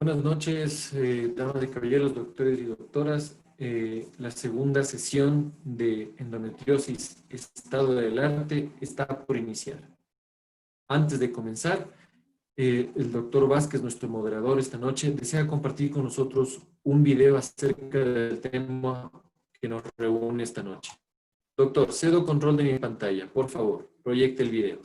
Buenas noches, damas y caballeros, doctores y doctoras. La segunda sesión de endometriosis, estado del arte, está por iniciar. Antes de comenzar, el doctor Vázquez, nuestro moderador esta noche, desea compartir con nosotros un video acerca del tema que nos reúne esta noche. Doctor, cedo control de mi pantalla. Por favor, proyecte el video.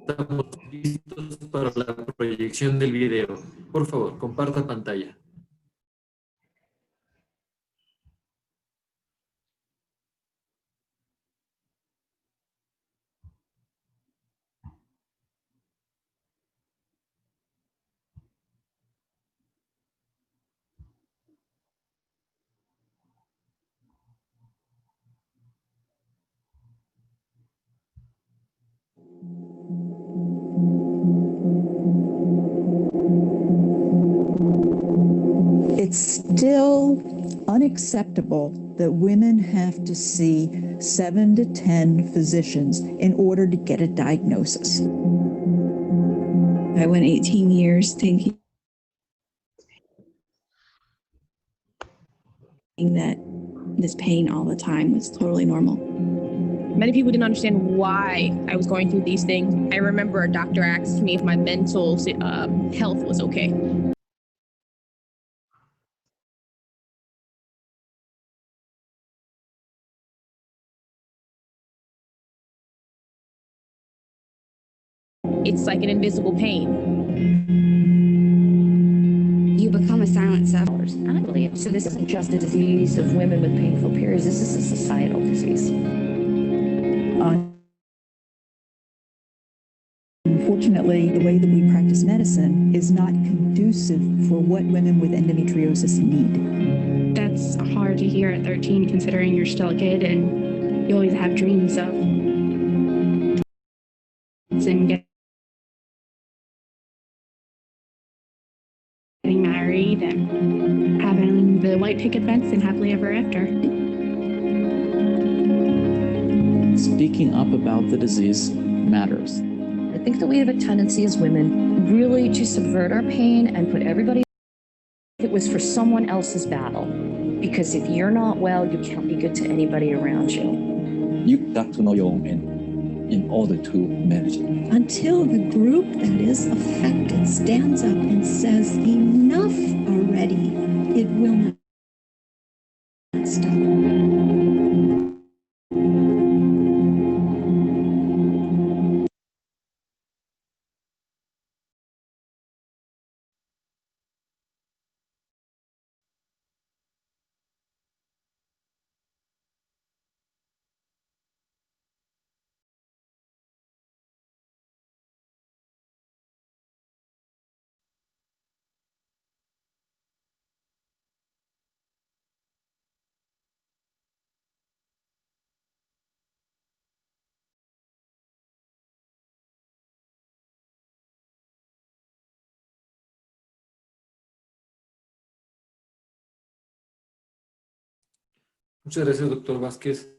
Estamos listos para la proyección del video. Por favor, comparta pantalla. It's still unacceptable that women have to see 7 to 10 physicians in order to get a diagnosis. I went 18 years thinking that this pain all the time was totally normal. Many people didn't understand why I was going through these things. I remember a doctor asked me if my mental health was okay. It's like an invisible pain. You become a silent sufferer. I believe so. This isn't just a disease of women with painful periods. This is a societal disease. Unfortunately, the way that we practice medicine is not conducive for what women with endometriosis need. That's hard to hear at 13, considering you're still a kid and you always have dreams of and getting married and having the white picket fence and happily ever after. Speaking up about the disease matters. I think that we have a tendency as women really to subvert our pain and put everybody. It was for someone else's battle. Because if you're not well, you can't be good to anybody around you. You got to know your own pain in order to manage it. Until the group that is affected stands up and says, enough already, it will not stop. Muchas gracias, doctor Vázquez.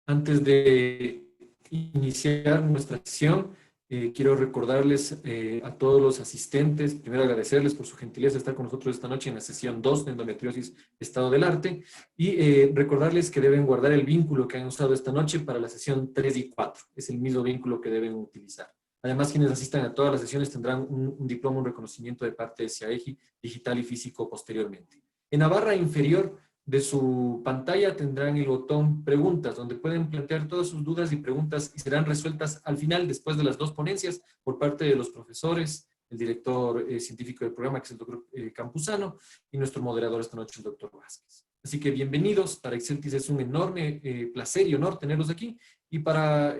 Antes de iniciar nuestra sesión, quiero recordarles a todos los asistentes, primero agradecerles por su gentileza de estar con nosotros esta noche en la sesión 2 de endometriosis, estado del arte, y recordarles que deben guardar el vínculo que han usado esta noche para la sesión 3 y 4. Es el mismo vínculo que deben utilizar. Además, quienes asistan a todas las sesiones tendrán un diploma, un reconocimiento de parte de CIAEGI, digital y físico posteriormente. En la barra inferior de su pantalla tendrán el botón preguntas, donde pueden plantear todas sus dudas y preguntas y serán resueltas al final, después de las dos ponencias, por parte de los profesores, el director científico del programa, que es el doctor Campuzano, y nuestro moderador esta noche, el doctor Vázquez. Así que bienvenidos. Para Exceltis es un enorme placer y honor tenerlos aquí. Y para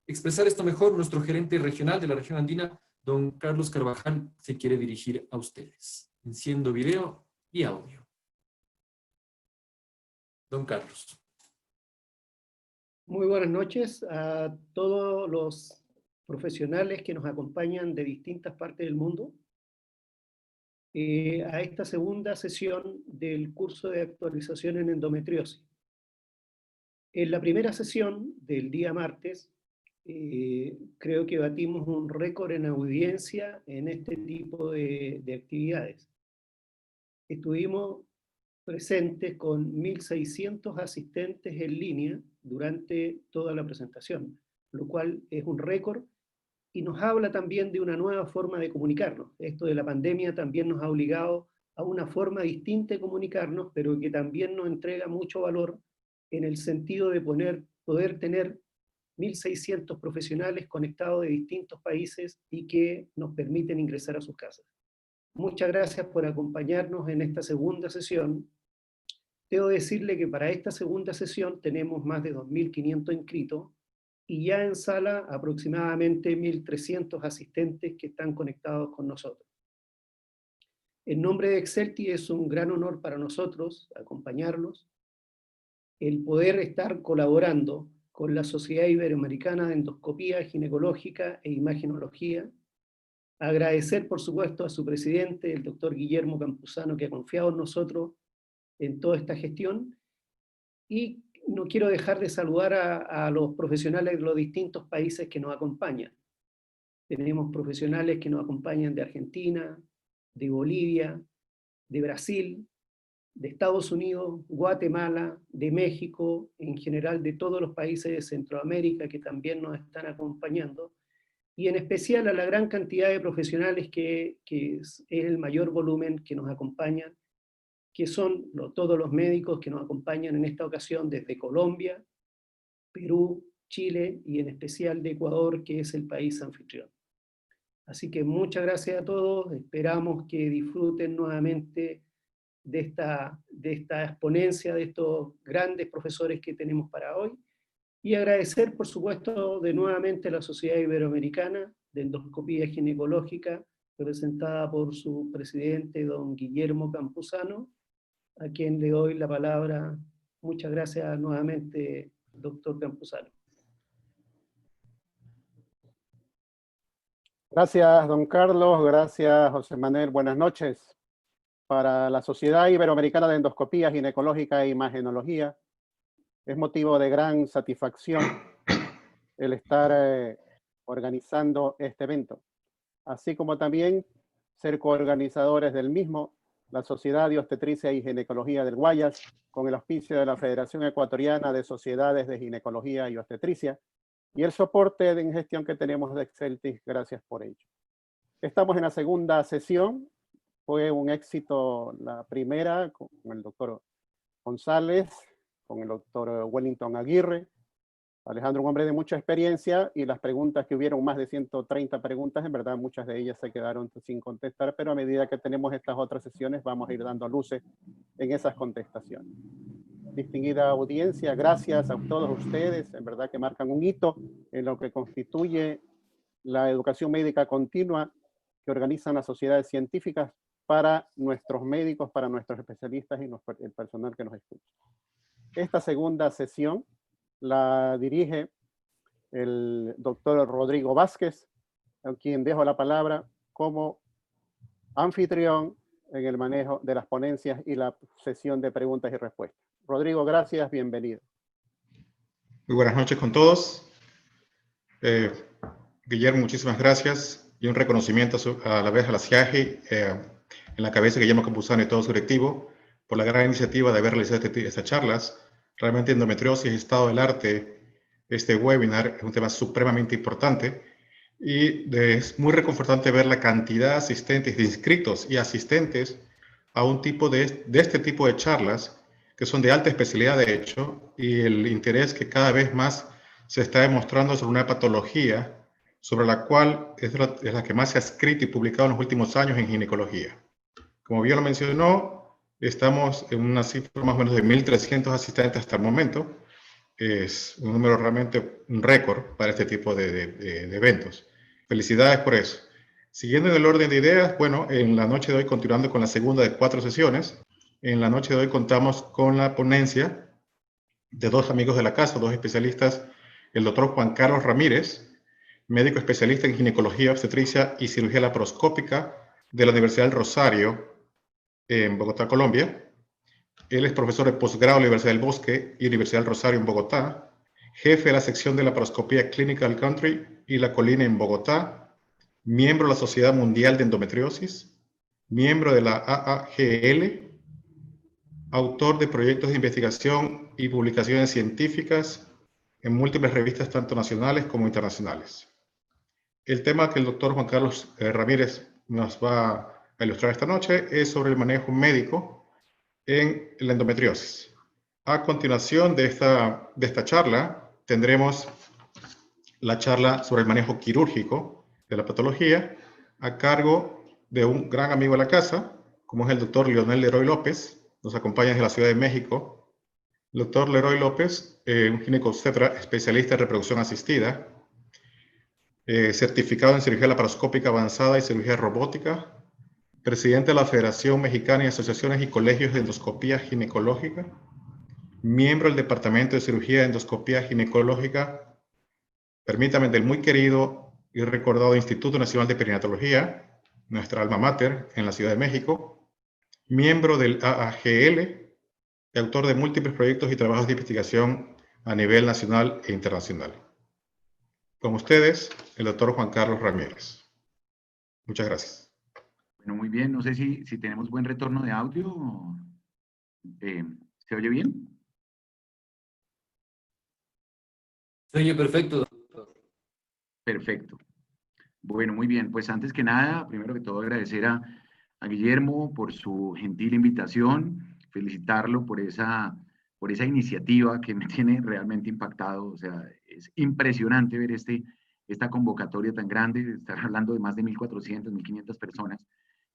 expresar esto mejor, nuestro gerente regional de la región andina, don Carlos Carvajal, se quiere dirigir a ustedes. Enciendo video y audio. Don Carlos. Muy buenas noches a todos los profesionales que nos acompañan de distintas partes del mundo a esta segunda sesión del curso de actualización en endometriosis. En la primera sesión del día martes, creo que batimos un récord en audiencia en este tipo de actividades. Estuvimos presentes con 1.600 asistentes en línea durante toda la presentación, lo cual es un récord y nos habla también de una nueva forma de comunicarnos. Esto de la pandemia también nos ha obligado a una forma distinta de comunicarnos, pero que también nos entrega mucho valor en el sentido de poder tener 1.600 profesionales conectados de distintos países y que nos permiten ingresar a sus casas. Muchas gracias por acompañarnos en esta segunda sesión. Debo decirle que para esta segunda sesión tenemos más de 2.500 inscritos y ya en sala aproximadamente 1.300 asistentes que están conectados con nosotros. En nombre de Excelti es un gran honor para nosotros acompañarlos, el poder estar colaborando con la Sociedad Iberoamericana de Endoscopía Ginecológica e Imagenología. Agradecer, por supuesto, a su presidente, el doctor Guillermo Campuzano, que ha confiado en nosotros en toda esta gestión. Y no quiero dejar de saludar a los profesionales de los distintos países que nos acompañan. Tenemos profesionales que nos acompañan de Argentina, de Bolivia, de Brasil, de Estados Unidos, Guatemala, de México, en general de todos los países de Centroamérica que también nos están acompañando, y en especial a la gran cantidad de profesionales que es el mayor volumen que nos acompañan, que son todos los médicos que nos acompañan en esta ocasión desde Colombia, Perú, Chile y en especial de Ecuador, que es el país anfitrión. Así que muchas gracias a todos, esperamos que disfruten nuevamente de esta exponencia de estos grandes profesores que tenemos para hoy, y agradecer por supuesto de nuevamente a la Sociedad Iberoamericana de Endoscopía Ginecológica, representada por su presidente, don Guillermo Campuzano, a quien le doy la palabra. Muchas gracias nuevamente, doctor Campuzano. Gracias, don Carlos. Gracias, José Manuel. Buenas noches. Para la Sociedad Iberoamericana de Endoscopía Ginecológica e Imagenología, es motivo de gran satisfacción el estar organizando este evento, así como también ser coorganizadores del mismo, la Sociedad de Obstetricia y Ginecología del Guayas, con el auspicio de la Federación Ecuatoriana de Sociedades de Ginecología y Obstetricia, y el soporte de gestión que tenemos de Exceltis. Gracias por ello. Estamos en la segunda sesión. Fue un éxito la primera con el doctor González, con el doctor Wellington Aguirre. Alejandro, un hombre de mucha experiencia, y las preguntas que hubieron, más de 130 preguntas, en verdad muchas de ellas se quedaron sin contestar, pero a medida que tenemos estas otras sesiones vamos a ir dando luces en esas contestaciones. Distinguida audiencia, gracias a todos ustedes, en verdad que marcan un hito en lo que constituye la educación médica continua que organizan las sociedades científicas para nuestros médicos, para nuestros especialistas y el personal que nos escucha. Esta segunda sesión la dirige el doctor Rodrigo Vázquez, a quien dejo la palabra como anfitrión en el manejo de las ponencias y la sesión de preguntas y respuestas. Rodrigo, gracias, bienvenido. Muy buenas noches con todos. Guillermo, muchísimas gracias, y un reconocimiento a la vez a la CIAGI, en la cabeza de Guillermo Campuzano y todo su directivo, por la gran iniciativa de haber realizado estas charlas. Realmente endometriosis, estado del arte, este webinar es un tema supremamente importante, y es muy reconfortante ver la cantidad de asistentes, de inscritos y asistentes a un tipo de este tipo de charlas, que son de alta especialidad de hecho, y el interés que cada vez más se está demostrando sobre una patología sobre la cual es la que más se ha escrito y publicado en los últimos años en ginecología. Como bien lo mencionó, estamos en una cifra más o menos de 1.300 asistentes hasta el momento. Es un número realmente un récord para este tipo de eventos. Felicidades por eso. Siguiendo en el orden de ideas, bueno, en la noche de hoy, continuando con la segunda de 4 sesiones, en la noche de hoy contamos con la ponencia de dos amigos de la casa, dos especialistas, el doctor Juan Carlos Ramírez, médico especialista en ginecología, obstetricia y cirugía laparoscópica de la Universidad del Rosario, en Bogotá, Colombia. Él es profesor de posgrado en la Universidad del Bosque y Universidad del Rosario en Bogotá, jefe de la sección de laparoscopía clínica del Country y la Colina en Bogotá, miembro de la Sociedad Mundial de Endometriosis, miembro de la AAGL, autor de proyectos de investigación y publicaciones científicas en múltiples revistas tanto nacionales como internacionales. El tema que el doctor Juan Carlos Ramírez nos va a ilustrar esta noche es sobre el manejo médico en la endometriosis. A continuación de esta charla tendremos la charla sobre el manejo quirúrgico de la patología a cargo de un gran amigo de la casa, como es el doctor Leonel Leroy López, nos acompaña desde la Ciudad de México. El doctor Leroy López, un ginecobstetra especialista en reproducción asistida, certificado en cirugía laparoscópica avanzada y cirugía robótica, presidente de la Federación Mexicana de Asociaciones y Colegios de Endoscopía Ginecológica, miembro del Departamento de Cirugía de Endoscopía Ginecológica, permítame, del muy querido y recordado Instituto Nacional de Perinatología, nuestra alma mater en la Ciudad de México, miembro del AAGL y autor de múltiples proyectos y trabajos de investigación a nivel nacional e internacional. Con ustedes, el doctor Juan Carlos Ramírez. Muchas gracias. Bueno, muy bien. No sé si tenemos buen retorno de audio. ¿Se oye bien? Se oye perfecto, doctor. Perfecto. Bueno, muy bien. Pues antes que nada, primero que todo agradecer a Guillermo por su gentil invitación, felicitarlo por esa iniciativa que me tiene realmente impactado. O sea, es impresionante ver esta convocatoria tan grande, estar hablando de más de 1.400, 1.500 personas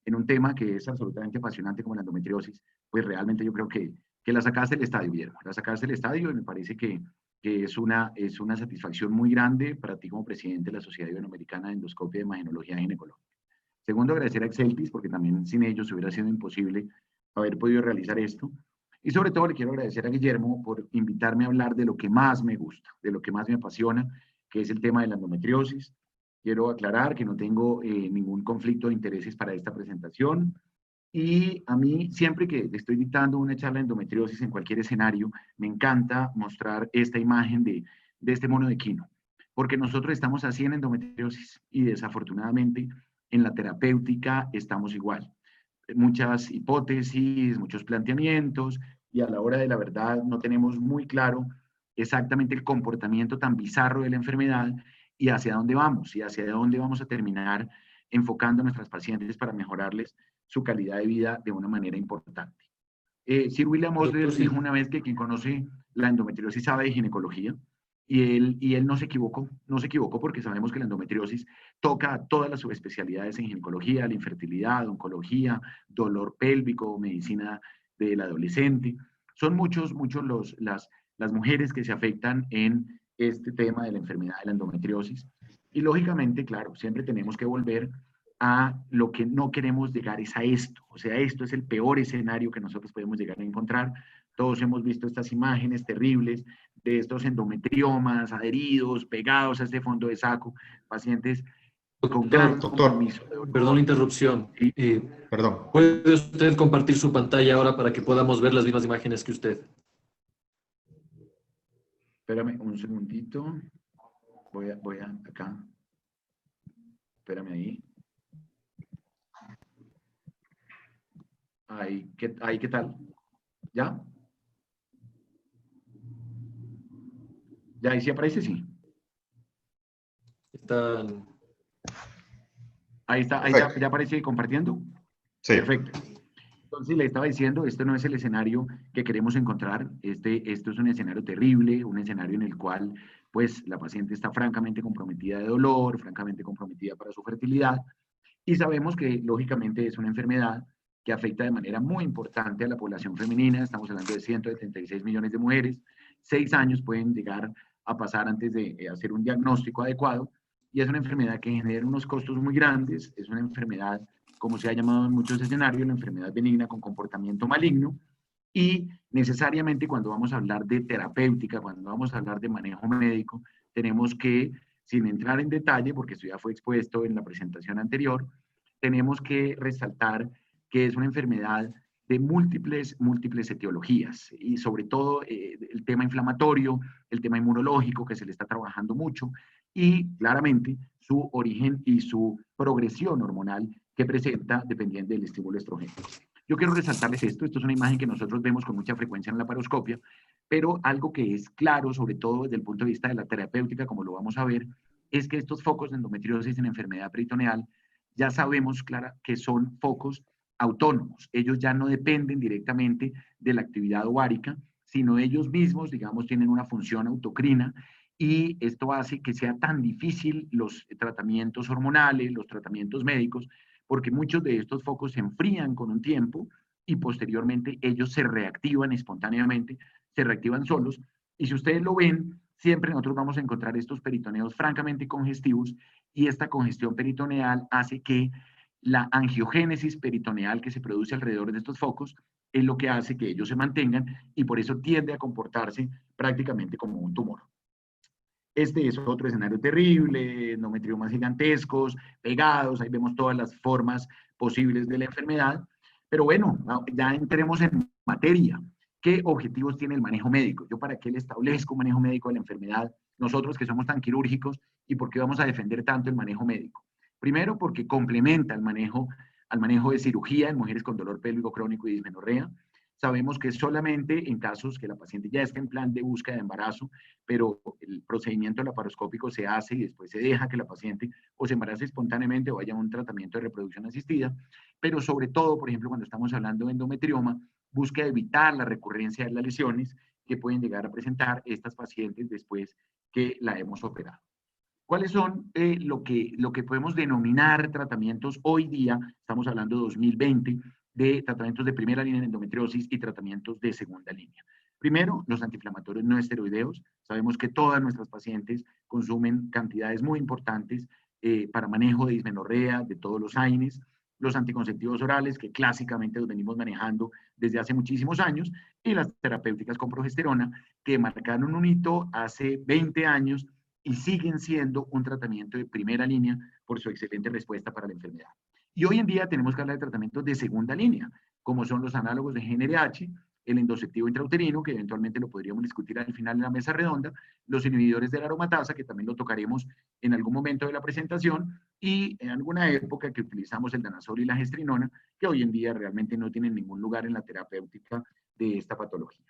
en un tema que es absolutamente apasionante como la endometriosis. Pues realmente yo creo que la sacaste del estadio, Guillermo. La sacaste del estadio y me parece que es una satisfacción muy grande para ti como presidente de la Sociedad Iberoamericana de Endoscopia y Imagenología Ginecológica. Segundo, agradecer a Exceltis, porque también sin ellos hubiera sido imposible haber podido realizar esto. Y sobre todo le quiero agradecer a Guillermo por invitarme a hablar de lo que más me gusta, de lo que más me apasiona, que es el tema de la endometriosis. Quiero aclarar que no tengo ningún conflicto de intereses para esta presentación. Y a mí, siempre que estoy dictando una charla de endometriosis en cualquier escenario, me encanta mostrar esta imagen de este mono de Quino, porque nosotros estamos así en endometriosis y desafortunadamente en la terapéutica estamos igual. Muchas hipótesis, muchos planteamientos, y a la hora de la verdad no tenemos muy claro exactamente el comportamiento tan bizarro de la enfermedad y hacia dónde vamos a terminar enfocando a nuestras pacientes para mejorarles su calidad de vida de una manera importante. Sir William Osler dijo una vez que quien conoce la endometriosis sabe de ginecología, y él no se equivocó porque sabemos que la endometriosis toca todas las subespecialidades en ginecología, la infertilidad, oncología, dolor pélvico, medicina del adolescente. Son muchos las mujeres que se afectan en este tema de la enfermedad de la endometriosis. Y lógicamente, claro, siempre tenemos que volver a lo que no queremos llegar es a esto. O sea, esto es el peor escenario que nosotros podemos llegar a encontrar. Todos hemos visto estas imágenes terribles de estos endometriomas adheridos, pegados a este fondo de saco, pacientes con gran compromiso. Perdón la interrupción. Perdón. ¿Puede usted compartir su pantalla ahora para que podamos ver las mismas imágenes que usted? Espérame un segundito. Voy a acá. Espérame ahí. Ahí, ¿qué tal? ¿Ya? ¿Ya ahí sí aparece? Sí. Ahí está, ya aparece compartiendo. Sí. Perfecto. Entonces le estaba diciendo, este no es el escenario que queremos encontrar. Esto es un escenario terrible, un escenario en el cual pues la paciente está francamente comprometida de dolor, francamente comprometida para su fertilidad, y sabemos que lógicamente es una enfermedad que afecta de manera muy importante a la población femenina. Estamos hablando de 176 millones de mujeres. 6 años pueden llegar a pasar antes de hacer un diagnóstico adecuado, y es una enfermedad que genera unos costos muy grandes. Es una enfermedad, como se ha llamado en muchos escenarios, la enfermedad benigna con comportamiento maligno, y Necesariamente cuando vamos a hablar de terapéutica, cuando vamos a hablar de manejo médico, tenemos que, sin entrar en detalle, porque esto ya fue expuesto en la presentación anterior, tenemos que resaltar que es una enfermedad de múltiples etiologías y sobre todo el tema inflamatorio, el tema inmunológico que se le está trabajando mucho y claramente su origen y su progresión hormonal que presenta dependiendo del estímulo estrógeno. Yo quiero resaltarles esto es una imagen que nosotros vemos con mucha frecuencia en la laparoscopia, pero algo que es claro, sobre todo desde el punto de vista de la terapéutica, como lo vamos a ver, es que estos focos de endometriosis en enfermedad peritoneal ya sabemos que son focos autónomos. Ellos ya no dependen directamente de la actividad ovárica, sino ellos mismos, digamos, tienen una función autocrina y esto hace que sea tan difícil los tratamientos hormonales, los tratamientos médicos, porque muchos de estos focos se enfrían con un tiempo y posteriormente ellos se reactivan espontáneamente, se reactivan solos. Y si ustedes lo ven, siempre nosotros vamos a encontrar estos peritoneos francamente congestivos y esta congestión peritoneal hace que la angiogénesis peritoneal que se produce alrededor de estos focos es lo que hace que ellos se mantengan y por eso tiende a comportarse prácticamente como un tumor. Este es otro escenario terrible, endometriomas gigantescos, pegados, ahí vemos todas las formas posibles de la enfermedad. Pero bueno, ya entremos en materia. ¿Qué objetivos tiene el manejo médico? ¿Yo para qué le establezco un manejo médico de la enfermedad? Nosotros que somos tan quirúrgicos, ¿y por qué vamos a defender tanto el manejo médico? Primero, porque complementa al manejo de cirugía en mujeres con dolor pélvico crónico y dismenorrea. Sabemos que solamente en casos que la paciente ya está en plan de búsqueda de embarazo, pero el procedimiento laparoscópico se hace y después se deja que la paciente o se embarace espontáneamente o haya un tratamiento de reproducción asistida, pero sobre todo, por ejemplo, cuando estamos hablando de endometrioma, busca evitar la recurrencia de las lesiones que pueden llegar a presentar estas pacientes después que la hemos operado. ¿Cuáles son lo que podemos denominar tratamientos hoy día? Estamos hablando de 2020, de tratamientos de primera línea en endometriosis y tratamientos de segunda línea. Primero, los antiinflamatorios no esteroideos. Sabemos que todas nuestras pacientes consumen cantidades muy importantes para manejo de dismenorrea, de todos los AINES. Los anticonceptivos orales, que clásicamente los venimos manejando desde hace muchísimos años, y las terapéuticas con progesterona, que marcaron un hito hace 20 años y siguen siendo un tratamiento de primera línea por su excelente respuesta para la enfermedad. Y hoy en día tenemos que hablar de tratamientos de segunda línea, como son los análogos de GnRH, el endoceptivo intrauterino, que eventualmente lo podríamos discutir al final de la mesa redonda, los inhibidores de la aromatasa, que también lo tocaremos en algún momento de la presentación, y en alguna época que utilizamos el danazol y la gestrinona, que hoy en día realmente no tienen ningún lugar en la terapéutica de esta patología.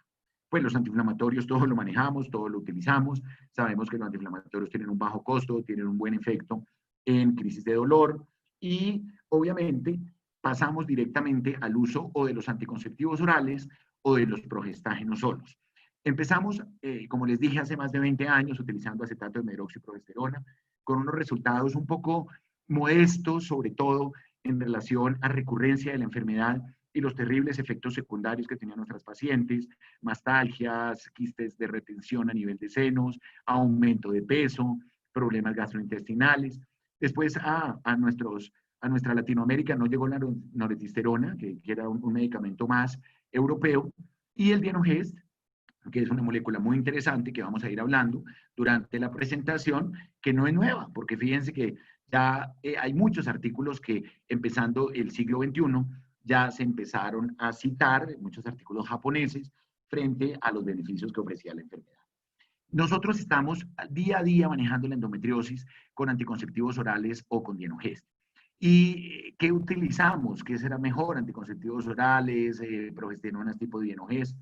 Pues los antiinflamatorios todos lo manejamos, todos lo utilizamos, sabemos que los antiinflamatorios tienen un bajo costo, tienen un buen efecto en crisis de dolor y obviamente pasamos directamente al uso o de los anticonceptivos orales o de los progestágenos solos. Empezamos, como les dije, hace más de 20 años utilizando acetato de medroxiprogesterona con unos resultados un poco modestos, sobre todo en relación a recurrencia de la enfermedad y los terribles efectos secundarios que tenían nuestras pacientes, mastalgias, quistes de retención a nivel de senos, aumento de peso, problemas gastrointestinales. Después a nuestra Latinoamérica no llegó la noretisterona, que era un medicamento más europeo, y el Dienogest, que es una molécula muy interesante que vamos a ir hablando durante la presentación, que no es nueva, porque fíjense que ya hay muchos artículos que empezando el siglo XXI ya se empezaron a citar, muchos artículos japoneses, frente a los beneficios que ofrecía la enfermedad. Nosotros estamos día a día manejando la endometriosis con anticonceptivos orales o con Dienogest. ¿Y qué utilizamos? ¿Qué será mejor? Anticonceptivos orales, progesteronas tipo Dienogest.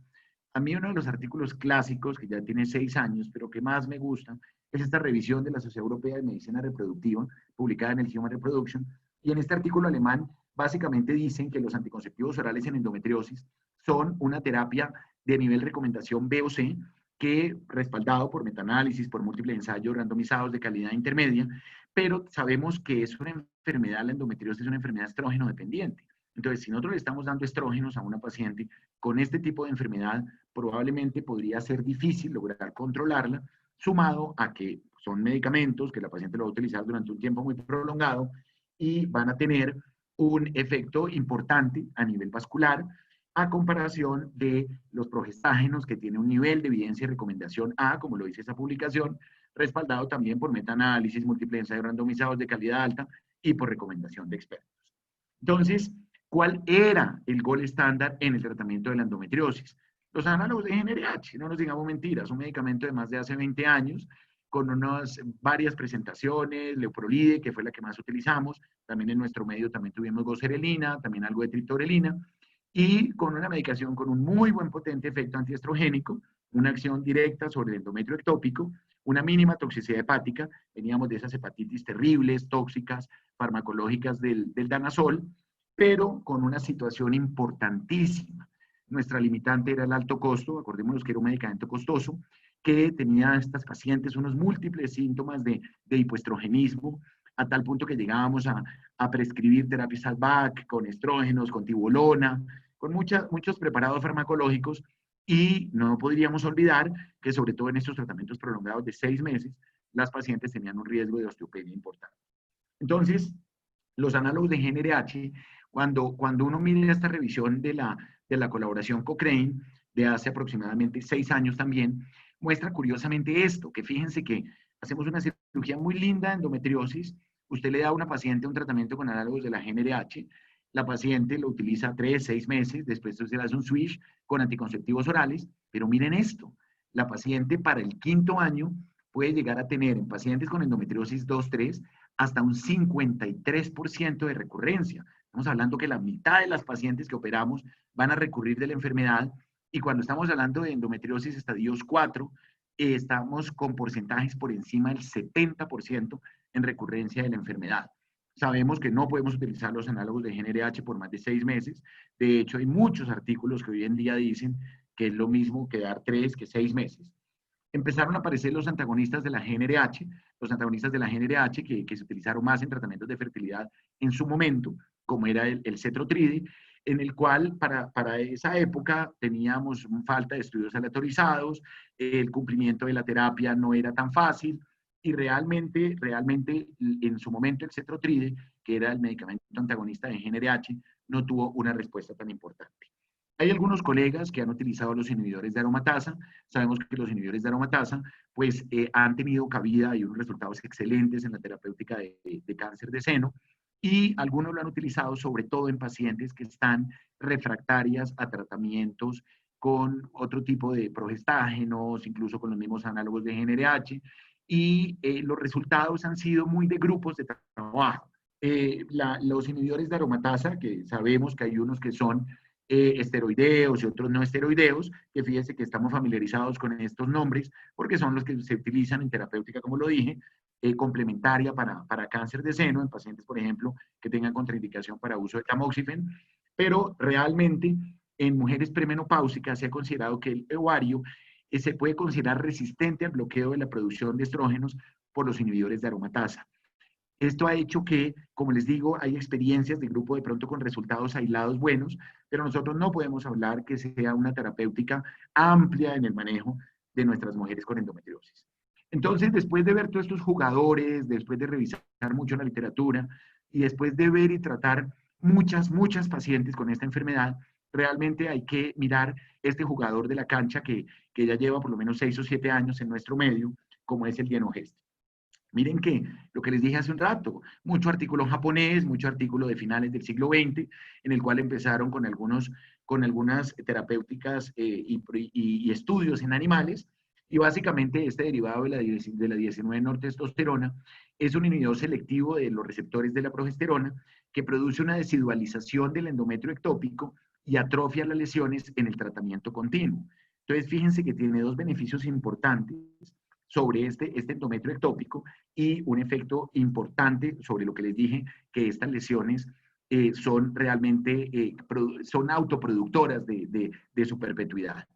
A mí uno de los artículos clásicos, que ya tiene 6 años, pero que más me gusta, es esta revisión de la Sociedad Europea de Medicina Reproductiva, publicada en el Human Reproduction, y en este artículo alemán básicamente dicen que los anticonceptivos orales en endometriosis son una terapia de nivel recomendación B o C, que respaldado por metaanálisis, por múltiples ensayos randomizados de calidad intermedia, pero sabemos que es una enfermedad, la endometriosis es una enfermedad estrógeno dependiente. Entonces, si nosotros le estamos dando estrógenos a una paciente con este tipo de enfermedad, probablemente podría ser difícil lograr controlarla, sumado a que son medicamentos que la paciente lo va a utilizar durante un tiempo muy prolongado y van a tener un efecto importante a nivel vascular, a comparación de los progestágenos que tiene un nivel de evidencia y recomendación A, como lo dice esa publicación, respaldado también por metaanálisis, múltiples ensayos randomizados de calidad alta y por recomendación de expertos. Entonces, ¿cuál era el gold estándar en el tratamiento de la endometriosis? Los análogos de GnRH, no nos digamos mentiras, un medicamento de más de hace 20 años, con varias presentaciones, leuprolide, que fue la que más utilizamos, también en nuestro medio también tuvimos goserelina, también algo de triptorelina, y con una medicación con un muy buen potente efecto antiestrogénico, una acción directa sobre el endometrio ectópico, una mínima toxicidad hepática, veníamos de esas hepatitis terribles, tóxicas, farmacológicas del danazol, pero con una situación importantísima. Nuestra limitante era el alto costo, acordémonos que era un medicamento costoso, que tenía a estas pacientes unos múltiples síntomas de hipoestrogenismo, a tal punto que llegábamos a prescribir terapias ADVAC con estrógenos, con tibolona, con muchos preparados farmacológicos, y no podríamos olvidar que sobre todo en estos tratamientos prolongados de 6 meses, las pacientes tenían un riesgo de osteopenia importante. Entonces, los análogos de GnRH, cuando uno mira esta revisión de la colaboración Cochrane, de hace aproximadamente 6 años también, muestra curiosamente esto, que fíjense que hacemos una cirugía muy linda de endometriosis, usted le da a una paciente un tratamiento con análogos de la GnRH, la paciente lo utiliza 3, 6 meses, después se le hace un switch con anticonceptivos orales, pero miren esto, la paciente para el 5º año puede llegar a tener en pacientes con endometriosis 2-3 hasta un 53% de recurrencia. Estamos hablando que la mitad de las pacientes que operamos van a recurrir de la enfermedad, y cuando estamos hablando de endometriosis estadios 4, estamos con porcentajes por encima del 70% en recurrencia de la enfermedad. Sabemos que no podemos utilizar los análogos de GnRH por más de 6 meses. De hecho, hay muchos artículos que hoy en día dicen que es lo mismo que dar 3 que 6 meses. Empezaron a aparecer los antagonistas de la GnRH, que se utilizaron más en tratamientos de fertilidad en su momento, como era el cetrotride, en el cual para esa época teníamos falta de estudios aleatorizados, el cumplimiento de la terapia no era tan fácil, y realmente en su momento el cetrotride, que era el medicamento antagonista de GnRH, no tuvo una respuesta tan importante. Hay algunos colegas que han utilizado los inhibidores de aromatasa. Sabemos que los inhibidores de aromatasa pues, han tenido cabida y unos resultados excelentes en la terapéutica de cáncer de seno, y algunos lo han utilizado sobre todo en pacientes que están refractarias a tratamientos con otro tipo de progestágenos, incluso con los mismos análogos de GnRH, y los resultados han sido muy de grupos de trabajo. Los inhibidores de aromatasa, que sabemos que hay unos que son esteroideos y otros no esteroideos, que fíjense que estamos familiarizados con estos nombres porque son los que se utilizan en terapéutica, como lo dije, complementaria para cáncer de seno, en pacientes, por ejemplo, que tengan contraindicación para uso de tamoxifen, pero realmente en mujeres premenopáusicas se ha considerado que el ovario se puede considerar resistente al bloqueo de la producción de estrógenos por los inhibidores de aromatasa. Esto ha hecho que, como les digo, hay experiencias de grupo de pronto con resultados aislados buenos, pero nosotros no podemos hablar que sea una terapéutica amplia en el manejo de nuestras mujeres con endometriosis. Entonces, después de ver todos estos jugadores, después de revisar mucho la literatura y después de ver y tratar muchas pacientes con esta enfermedad, realmente hay que mirar este jugador de la cancha que ya lleva por lo menos 6 o 7 años en nuestro medio, como es el Dienogest. Miren que lo que les dije hace un rato, mucho artículo japonés, mucho artículo de finales del siglo XX, en el cual empezaron con algunas terapéuticas y estudios en animales, y básicamente este derivado de la 19-nortestosterona es un inhibidor selectivo de los receptores de la progesterona que produce una desidualización del endometrio ectópico y atrofia las lesiones en el tratamiento continuo. Entonces, fíjense que tiene 2 beneficios importantes sobre este endometrio ectópico y un efecto importante sobre lo que les dije, que estas lesiones son realmente, son autoproductoras de su perpetuidad.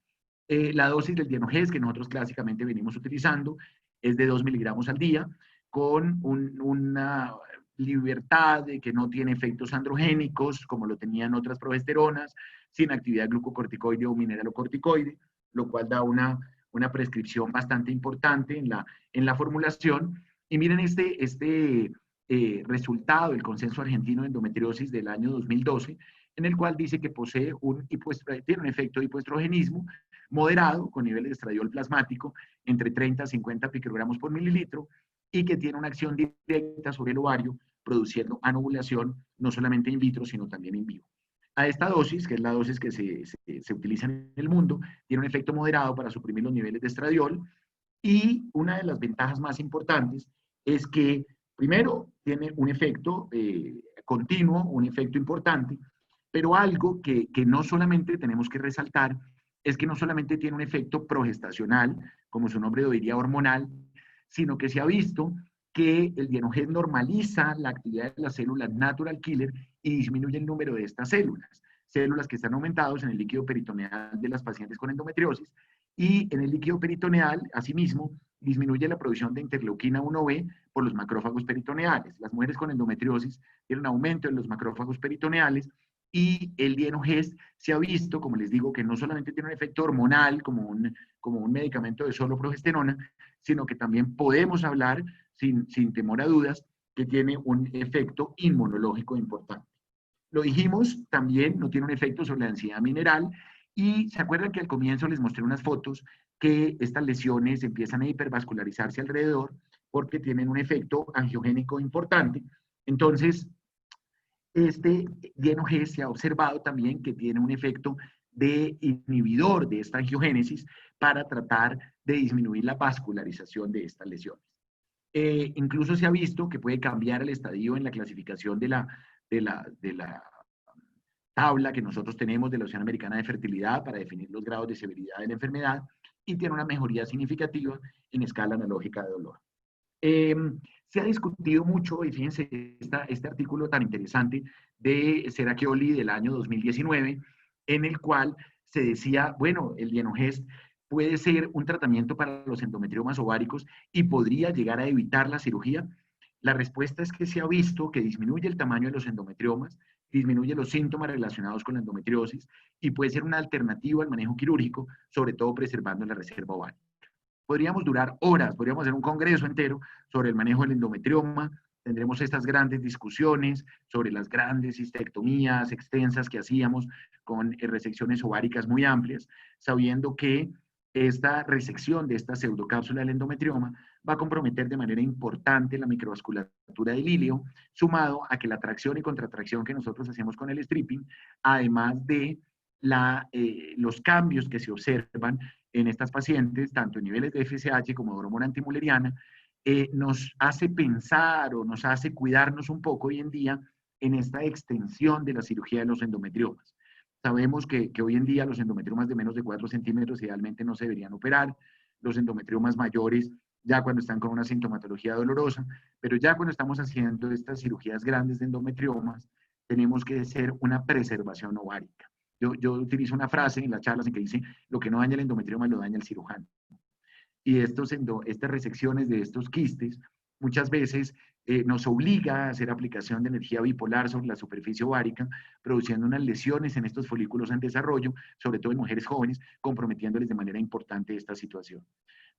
La dosis del Dienogest que nosotros clásicamente venimos utilizando es de 2 miligramos al día, con una libertad de que no tiene efectos androgénicos, como lo tenían otras progesteronas, sin actividad glucocorticoide o mineralocorticoide, lo cual da una prescripción bastante importante en la formulación. Y miren este resultado del Consenso Argentino de Endometriosis del año 2012, en el cual dice que posee tiene un efecto de hipoestrogenismo moderado, con niveles de estradiol plasmático entre 30 a 50 picogramos por mililitro, y que tiene una acción directa sobre el ovario, produciendo anovulación, no solamente in vitro, sino también in vivo. A esta dosis, que es la dosis que se utiliza en el mundo, tiene un efecto moderado para suprimir los niveles de estradiol, y una de las ventajas más importantes es que, primero, tiene un efecto continuo, un efecto importante, pero algo que no solamente tenemos que resaltar es que no solamente tiene un efecto progestacional, como su nombre lo diría, hormonal, sino que se ha visto que el dienogés normaliza la actividad de las células natural killer y disminuye el número de estas células que están aumentadas en el líquido peritoneal de las pacientes con endometriosis, y en el líquido peritoneal, asimismo, disminuye la producción de interleuquina 1B por los macrófagos peritoneales. Las mujeres con endometriosis tienen un aumento en los macrófagos peritoneales, y el dienogés se ha visto, como les digo, que no solamente tiene un efecto hormonal como un medicamento de solo progesterona, sino que también podemos hablar, sin temor a dudas, que tiene un efecto inmunológico importante. Lo dijimos, también no tiene un efecto sobre la densidad mineral, y se acuerdan que al comienzo les mostré unas fotos que estas lesiones empiezan a hipervascularizarse alrededor porque tienen un efecto angiogénico importante. Entonces, este dienogés se ha observado también que tiene un efecto de inhibidor de esta angiogénesis para tratar de disminuir la vascularización de estas lesiones. Incluso se ha visto que puede cambiar el estadio en la clasificación de la tabla que nosotros tenemos de la Asociación Americana de Fertilidad para definir los grados de severidad de la enfermedad, y tiene una mejoría significativa en escala analógica de dolor. Se ha discutido mucho, y fíjense este artículo tan interesante de Seracchioli del año 2019, en el cual se decía, bueno, el dienogés puede ser un tratamiento para los endometriomas ováricos y podría llegar a evitar la cirugía. La respuesta es que se ha visto que disminuye el tamaño de los endometriomas, disminuye los síntomas relacionados con la endometriosis, y puede ser una alternativa al manejo quirúrgico, sobre todo preservando la reserva ovárica. Podríamos durar horas, podríamos hacer un congreso entero sobre el manejo del endometrioma. Tendremos estas grandes discusiones sobre las grandes cistectomías extensas que hacíamos con resecciones ováricas muy amplias, sabiendo que esta resección de esta pseudocápsula del endometrioma va a comprometer de manera importante la microvasculatura del ilio, sumado a que la tracción y contratracción que nosotros hacemos con el stripping, además de los cambios que se observan en estas pacientes, tanto en niveles de FSH como de hormona antimuleriana, nos hace pensar o nos hace cuidarnos un poco hoy en día en esta extensión de la cirugía de los endometriomas. Sabemos que hoy en día los endometriomas de menos de 4 centímetros idealmente no se deberían operar, los endometriomas mayores ya cuando están con una sintomatología dolorosa, pero ya cuando estamos haciendo estas cirugías grandes de endometriomas, tenemos que hacer una preservación ovárica. Yo utilizo una frase en las charlas en que dice, lo que no daña el endometrioma lo daña el cirujano. Y estas resecciones de estos quistes muchas veces nos obliga a hacer aplicación de energía bipolar sobre la superficie ovárica, produciendo unas lesiones en estos folículos en desarrollo, sobre todo en mujeres jóvenes, comprometiéndoles de manera importante esta situación.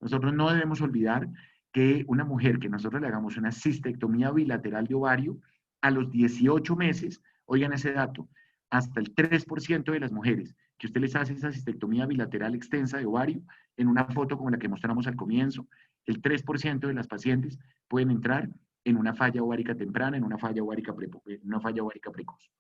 Nosotros no debemos olvidar que una mujer que nosotros le hagamos una cistectomía bilateral de ovario, a los 18 meses, oigan ese dato, hasta el 3% de las mujeres que usted les hace esa cistectomía bilateral extensa de ovario, en una foto como la que mostramos al comienzo, el 3% de las pacientes pueden entrar en una falla ovárica temprana, en una falla ovárica precoz.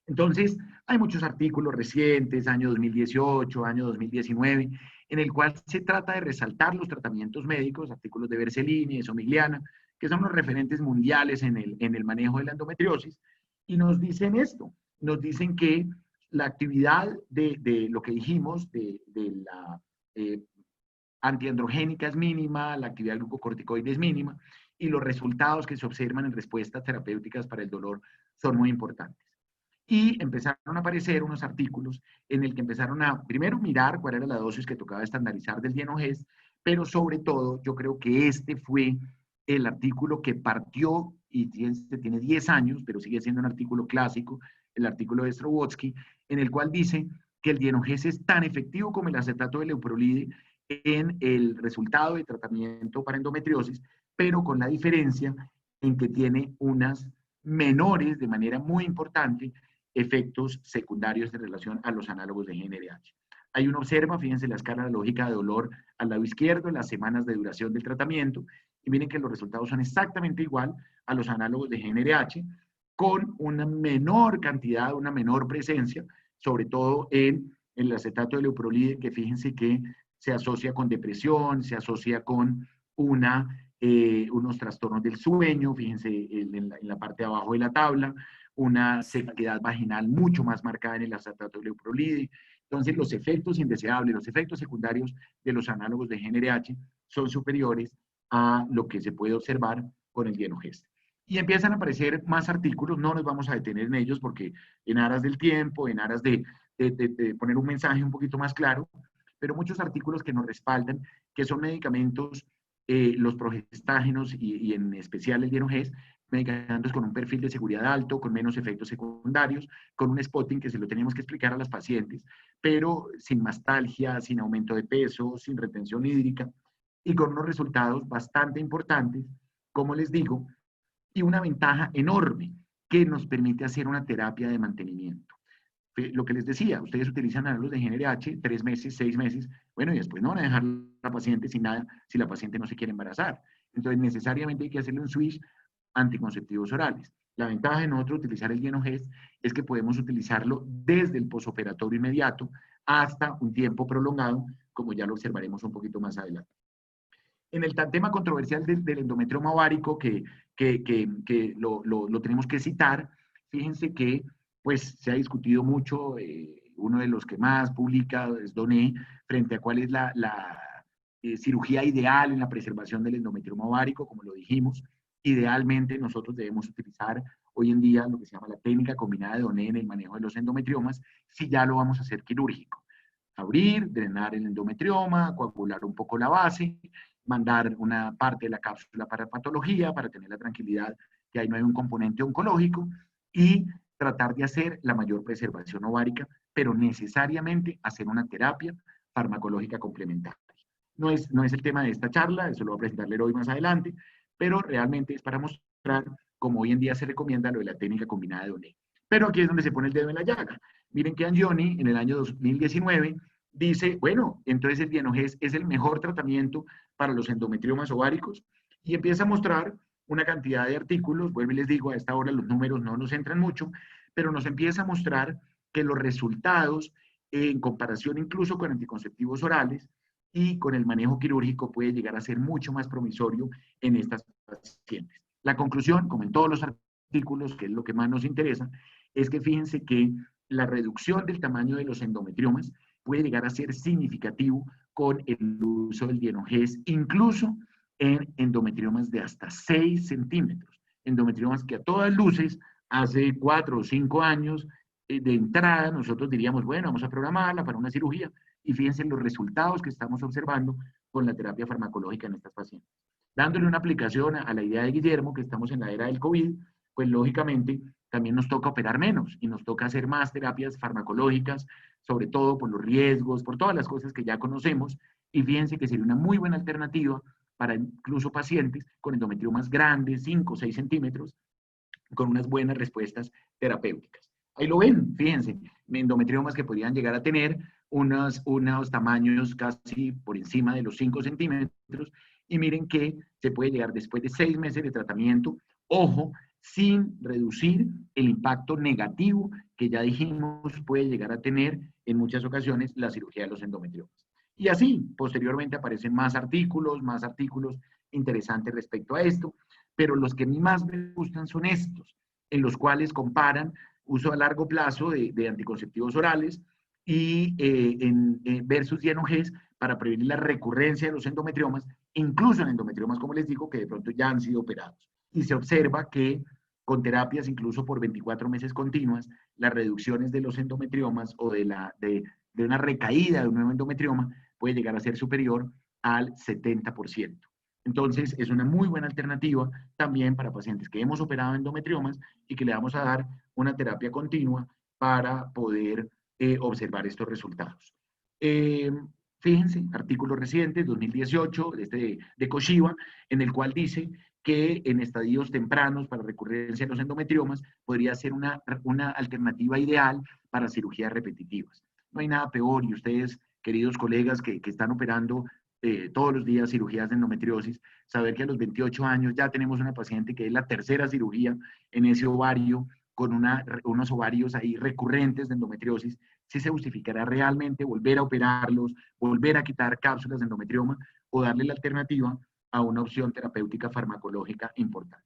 Entonces, hay muchos artículos recientes, año 2018, año 2019, en el cual se trata de resaltar los tratamientos médicos, artículos de Bersellini, de Somigliana, que son los referentes mundiales en el manejo de la endometriosis, y nos dicen esto, nos dicen que la actividad de lo que dijimos, de la antiandrogénica es mínima, la actividad glucocorticoide es mínima, y los resultados que se observan en respuestas terapéuticas para el dolor son muy importantes. Y empezaron a aparecer unos artículos en el que empezaron a, primero, mirar cuál era la dosis que tocaba estandarizar del dienogés, pero sobre todo, yo creo que este fue el artículo que partió, y tiene 10 años, pero sigue siendo un artículo clásico, el artículo de Strowotsky, en el cual dice que el dienogés es tan efectivo como el acetato de leuprolide en el resultado de tratamiento para endometriosis, pero con la diferencia en que tiene unas menores, de manera muy importante, efectos secundarios en relación a los análogos de GnRH. Ahí uno observa, fíjense la escala lógica de dolor al lado izquierdo, las semanas de duración del tratamiento, y miren que los resultados son exactamente igual a los análogos de GnRH, con una menor cantidad, una menor presencia, sobre todo en el acetato de leuprolide, que fíjense que se asocia con depresión, se asocia con unos trastornos del sueño, fíjense en la parte de abajo de la tabla, una sequedad vaginal mucho más marcada en el acetato de leuprolide. Entonces, los efectos indeseables, los efectos secundarios de los análogos de GnRH son superiores a lo que se puede observar con el dienogest. Y empiezan a aparecer más artículos, no nos vamos a detener en ellos porque en aras del tiempo, en aras de poner un mensaje un poquito más claro, pero muchos artículos que nos respaldan que son medicamentos, los progestágenos y en especial el dienogest, medicamentos con un perfil de seguridad alto, con menos efectos secundarios, con un spotting que se lo tenemos que explicar a las pacientes, pero sin mastalgia, sin aumento de peso, sin retención hídrica, y con unos resultados bastante importantes, como les digo, y una ventaja enorme que nos permite hacer una terapia de mantenimiento. Lo que les decía, ustedes utilizan análogos de GnRH 3 meses, 6 meses, bueno, y después no van a dejar a la paciente sin nada si la paciente no se quiere embarazar. Entonces, necesariamente hay que hacerle un switch anticonceptivos orales. La ventaja de nosotros utilizar el dienogest es que podemos utilizarlo desde el posoperatorio inmediato hasta un tiempo prolongado, como ya lo observaremos un poquito más adelante. En el tema controversial del endometrioma ovárico, que lo tenemos que citar, fíjense que pues, se ha discutido mucho, uno de los que más publica es Doné, frente a cuál es la cirugía ideal en la preservación del endometrioma ovárico, como lo dijimos. Idealmente nosotros debemos utilizar hoy en día lo que se llama la técnica combinada de Doné en el manejo de los endometriomas, si ya lo vamos a hacer quirúrgico. Abrir, drenar el endometrioma, coagular un poco la base, mandar una parte de la cápsula para patología, para tener la tranquilidad que ahí no hay un componente oncológico, y tratar de hacer la mayor preservación ovárica, pero necesariamente hacer una terapia farmacológica complementaria. No es el tema de esta charla, eso lo voy a presentarle hoy más adelante, pero realmente es para mostrar cómo hoy en día se recomienda lo de la técnica combinada de Doné. Pero aquí es donde se pone el dedo en la llaga. Miren que Angioni, en el año 2019, dice, bueno, entonces el dienogest es el mejor tratamiento para los endometriomas ováricos, y empieza a mostrar una cantidad de artículos. Vuelvo y les digo, a esta hora los números no nos entran mucho, pero nos empieza a mostrar que los resultados, en comparación incluso con anticonceptivos orales y con el manejo quirúrgico, puede llegar a ser mucho más promisorio en estas pacientes. La conclusión, como en todos los artículos, que es lo que más nos interesa, es que fíjense que la reducción del tamaño de los endometriomas puede llegar a ser significativo con el uso del dienogest, incluso en endometriomas de hasta 6 centímetros. Endometriomas que a todas luces, hace 4 o 5 años, de entrada, nosotros diríamos, bueno, vamos a programarla para una cirugía, y fíjense los resultados que estamos observando con la terapia farmacológica en estas pacientes. Dándole una aplicación a la idea de Guillermo, que estamos en la era del COVID, pues lógicamente también nos toca operar menos y nos toca hacer más terapias farmacológicas, sobre todo por los riesgos, por todas las cosas que ya conocemos, y fíjense que sería una muy buena alternativa para incluso pacientes con endometriomas grandes, 5 o 6 centímetros, con unas buenas respuestas terapéuticas. Ahí lo ven, fíjense, endometriomas que podrían llegar a tener unos tamaños casi por encima de los 5 centímetros, y miren que se puede llegar después de 6 meses de tratamiento, ojo, sin reducir el impacto negativo que ya dijimos puede llegar a tener en muchas ocasiones la cirugía de los endometriomas. Y así, posteriormente aparecen más artículos interesantes respecto a esto, pero los que a mí más me gustan son estos, en los cuales comparan uso a largo plazo de anticonceptivos orales y versus dienogest para prevenir la recurrencia de los endometriomas, incluso en endometriomas, como les digo, que de pronto ya han sido operados. Y se observa que con terapias incluso por 24 meses continuas, las reducciones de los endometriomas o de una recaída de un nuevo endometrioma puede llegar a ser superior al 70%. Entonces, es una muy buena alternativa también para pacientes que hemos operado endometriomas y que le vamos a dar una terapia continua para poder observar estos resultados. Fíjense, artículo reciente, 2018, de Koshiba, en el cual dice que en estadios tempranos para recurrencia de los endometriomas podría ser una alternativa ideal para cirugías repetitivas. No hay nada peor, y ustedes, queridos colegas que están operando todos los días cirugías de endometriosis, saber que a los 28 años ya tenemos una paciente que es la tercera cirugía en ese ovario, con unos ovarios ahí recurrentes de endometriosis, si se justificará realmente volver a operarlos, volver a quitar cápsulas de endometrioma o darle la alternativa a una opción terapéutica farmacológica importante.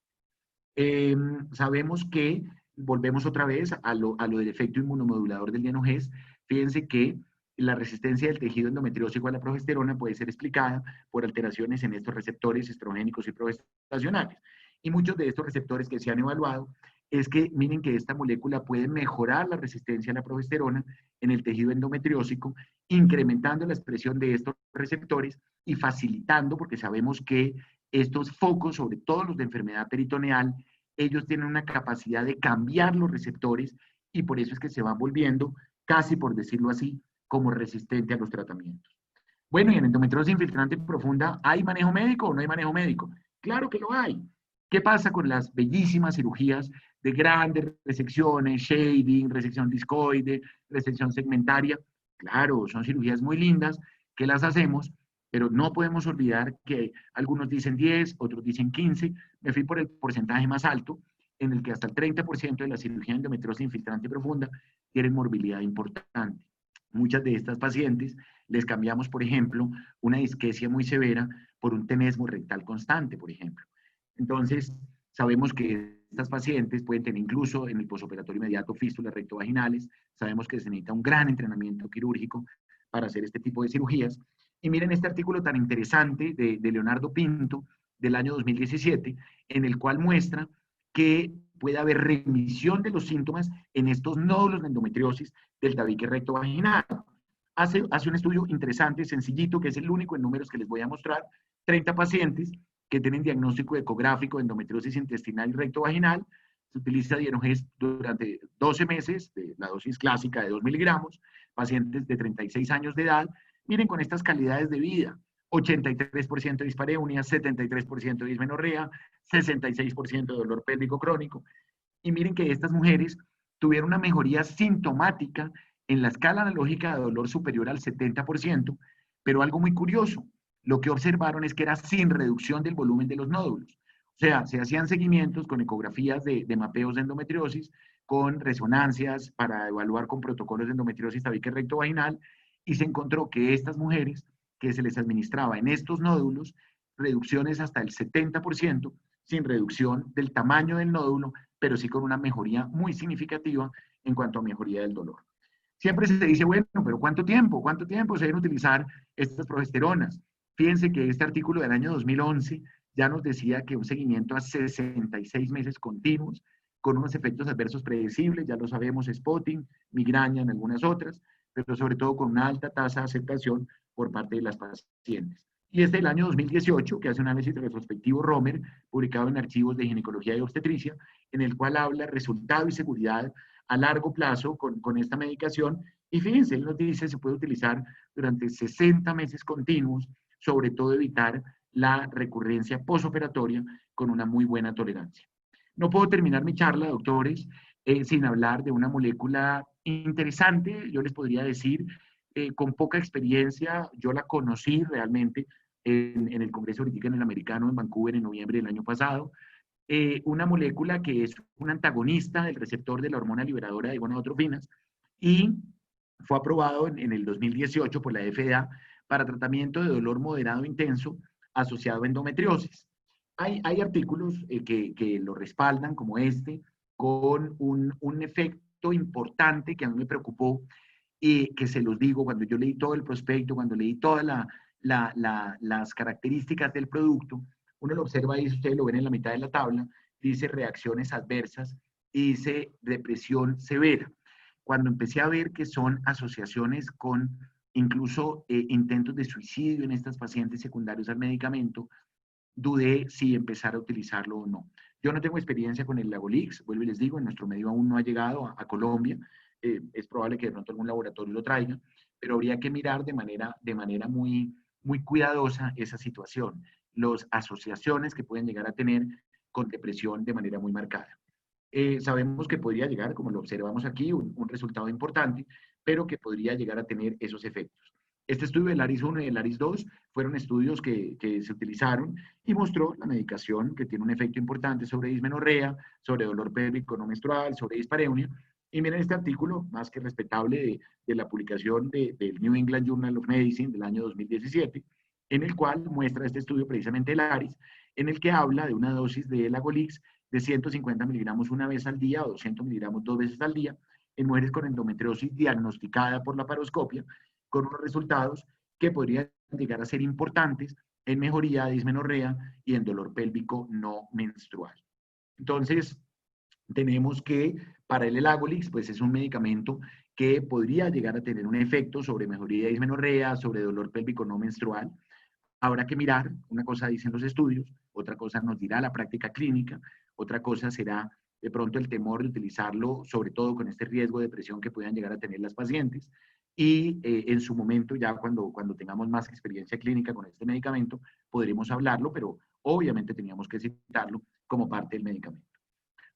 Sabemos que, volvemos otra vez a lo del efecto inmunomodulador del Dianogest. Fíjense que la resistencia del tejido endometriósico a la progesterona puede ser explicada por alteraciones en estos receptores estrogénicos y progestacionales. Y muchos de estos receptores que se han evaluado es que miren que esta molécula puede mejorar la resistencia a la progesterona en el tejido endometriósico, incrementando la expresión de estos receptores y facilitando, porque sabemos que estos focos, sobre todo los de enfermedad peritoneal, ellos tienen una capacidad de cambiar los receptores y por eso es que se van volviendo, casi por decirlo así, como resistente a los tratamientos. Bueno, y en endometriosis infiltrante profunda, ¿hay manejo médico o no hay manejo médico? Claro que lo hay. ¿Qué pasa con las bellísimas cirugías de grandes resecciones, shading, resección discoide, resección segmentaria? Claro, son cirugías muy lindas que las hacemos, pero no podemos olvidar que algunos dicen 10, otros dicen 15. Me fui por el porcentaje más alto, en el que hasta el 30% de la cirugía de endometriosis infiltrante profunda tienen morbilidad importante. Muchas de estas pacientes les cambiamos, por ejemplo, una disquesia muy severa por un tenesmo rectal constante, por ejemplo. Entonces, sabemos que estas pacientes pueden tener incluso en el posoperatorio inmediato fístulas rectovaginales. Sabemos que se necesita un gran entrenamiento quirúrgico para hacer este tipo de cirugías. Y miren este artículo tan interesante de Leonardo Pinto del año 2017, en el cual muestra que puede haber remisión de los síntomas en estos nódulos de endometriosis del tabique rectovaginal. Hace un estudio interesante, sencillito, que es el único en números que les voy a mostrar. 30 pacientes que tienen diagnóstico ecográfico de endometriosis intestinal y rectovaginal. Se utiliza Dianogest durante 12 meses, de la dosis clásica de 2 miligramos, pacientes de 36 años de edad. Miren con estas calidades de vida: 83% de dispareunia, 73% de dismenorrea, 66% de dolor pélvico crónico. Y miren que estas mujeres tuvieron una mejoría sintomática en la escala analógica de dolor superior al 70%, pero algo muy curioso, lo que observaron es que era sin reducción del volumen de los nódulos. O sea, se hacían seguimientos con ecografías de mapeos de endometriosis, con resonancias para evaluar con protocolos de endometriosis tabique rectovaginal, y se encontró que estas mujeres que se les administraba en estos nódulos reducciones hasta el 70%, sin reducción del tamaño del nódulo, pero sí con una mejoría muy significativa en cuanto a mejoría del dolor. Siempre se dice, bueno, pero ¿cuánto tiempo? ¿Cuánto tiempo se deben utilizar estas progesteronas? Fíjense que este artículo del año 2011 ya nos decía que un seguimiento a 66 meses continuos, con unos efectos adversos predecibles, ya lo sabemos, spotting, migraña en algunas otras, pero sobre todo con una alta tasa de aceptación por parte de las pacientes. Y es del año 2018 que hace un análisis retrospectivo Romer, publicado en Archivos de Ginecología y Obstetricia, en el cual habla resultado y seguridad a largo plazo con esta medicación. Y fíjense, él nos dice que se puede utilizar durante 60 meses continuos, sobre todo evitar la recurrencia posoperatoria con una muy buena tolerancia. No puedo terminar mi charla, doctores, sin hablar de una molécula interesante. Yo les podría decir, con poca experiencia, yo la conocí realmente en el Congreso Ahorita en el Americano en Vancouver en noviembre del año pasado. Una molécula que es un antagonista del receptor de la hormona liberadora de gonadotrofinas y fue aprobado en el 2018 por la FDA para tratamiento de dolor moderado intenso asociado a endometriosis. Hay artículos que lo respaldan, como este, con un efecto importante que a mí me preocupó y que se los digo cuando yo leí todo el prospecto, cuando leí todas las características del producto. Uno lo observa ahí, si ustedes lo ven en la mitad de la tabla, dice reacciones adversas y dice depresión severa. Cuando empecé a ver que son asociaciones con incluso intentos de suicidio en estas pacientes secundarios al medicamento, dudé si empezar a utilizarlo o no. Yo no tengo experiencia con el Lavolix, vuelvo y les digo, en nuestro medio aún no ha llegado a Colombia. Es probable que de pronto algún laboratorio lo traiga, pero habría que mirar de manera muy cuidadosa esa situación. las asociaciones que pueden llegar a tener con depresión de manera muy marcada. Sabemos que podría llegar, como lo observamos aquí, un resultado importante, pero que podría llegar a tener esos efectos. Este estudio del ARIS 1 y el ARIS 2 fueron estudios que se utilizaron y mostró la medicación que tiene un efecto importante sobre dismenorrea, sobre dolor pélvico no menstrual, sobre dispareunia. Y miren este artículo, más que respetable, de la publicación del New England Journal of Medicine del año 2017, en el cual muestra este estudio precisamente del ARIS, en el que habla de una dosis de Elagolix de 150 miligramos una vez al día o 200 miligramos 2 veces al día en mujeres con endometriosis diagnosticada por laparoscopia, con unos resultados que podrían llegar a ser importantes en mejoría de dismenorrea y en dolor pélvico no menstrual. Entonces, tenemos que para el Elagolix, pues es un medicamento que podría llegar a tener un efecto sobre mejoría de dismenorrea, sobre dolor pélvico no menstrual. Habrá que mirar, una cosa dicen los estudios, otra cosa nos dirá la práctica clínica, otra cosa será de pronto el temor de utilizarlo, sobre todo con este riesgo de depresión que puedan llegar a tener las pacientes. Y en su momento, ya cuando tengamos más experiencia clínica con este medicamento, podremos hablarlo, pero obviamente teníamos que citarlo como parte del medicamento.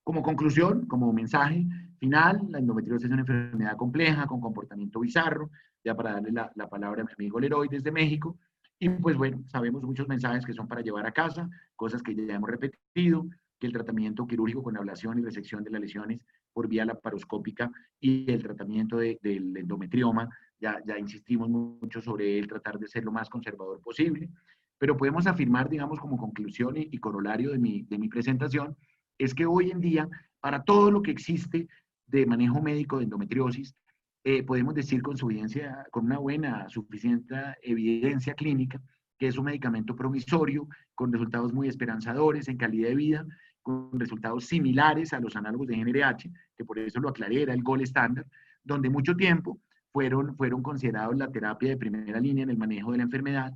Como conclusión, como mensaje final, la endometriosis es una enfermedad compleja, con comportamiento bizarro, ya para darle la palabra a mi amigo Leroy desde México. Y pues bueno, sabemos muchos mensajes que son para llevar a casa, cosas que ya hemos repetido, que el tratamiento quirúrgico con ablación y resección de las lesiones por vía laparoscópica y el tratamiento del endometrioma, ya insistimos mucho sobre él, tratar de ser lo más conservador posible. Pero podemos afirmar, digamos, como conclusión y corolario de mi presentación, es que hoy en día, para todo lo que existe de manejo médico de endometriosis, podemos decir con una buena, suficiente evidencia clínica, que es un medicamento promisorio, con resultados muy esperanzadores en calidad de vida, con resultados similares a los análogos de GnRH, que por eso lo aclaré, era el gold standard, donde mucho tiempo fueron considerados la terapia de primera línea en el manejo de la enfermedad,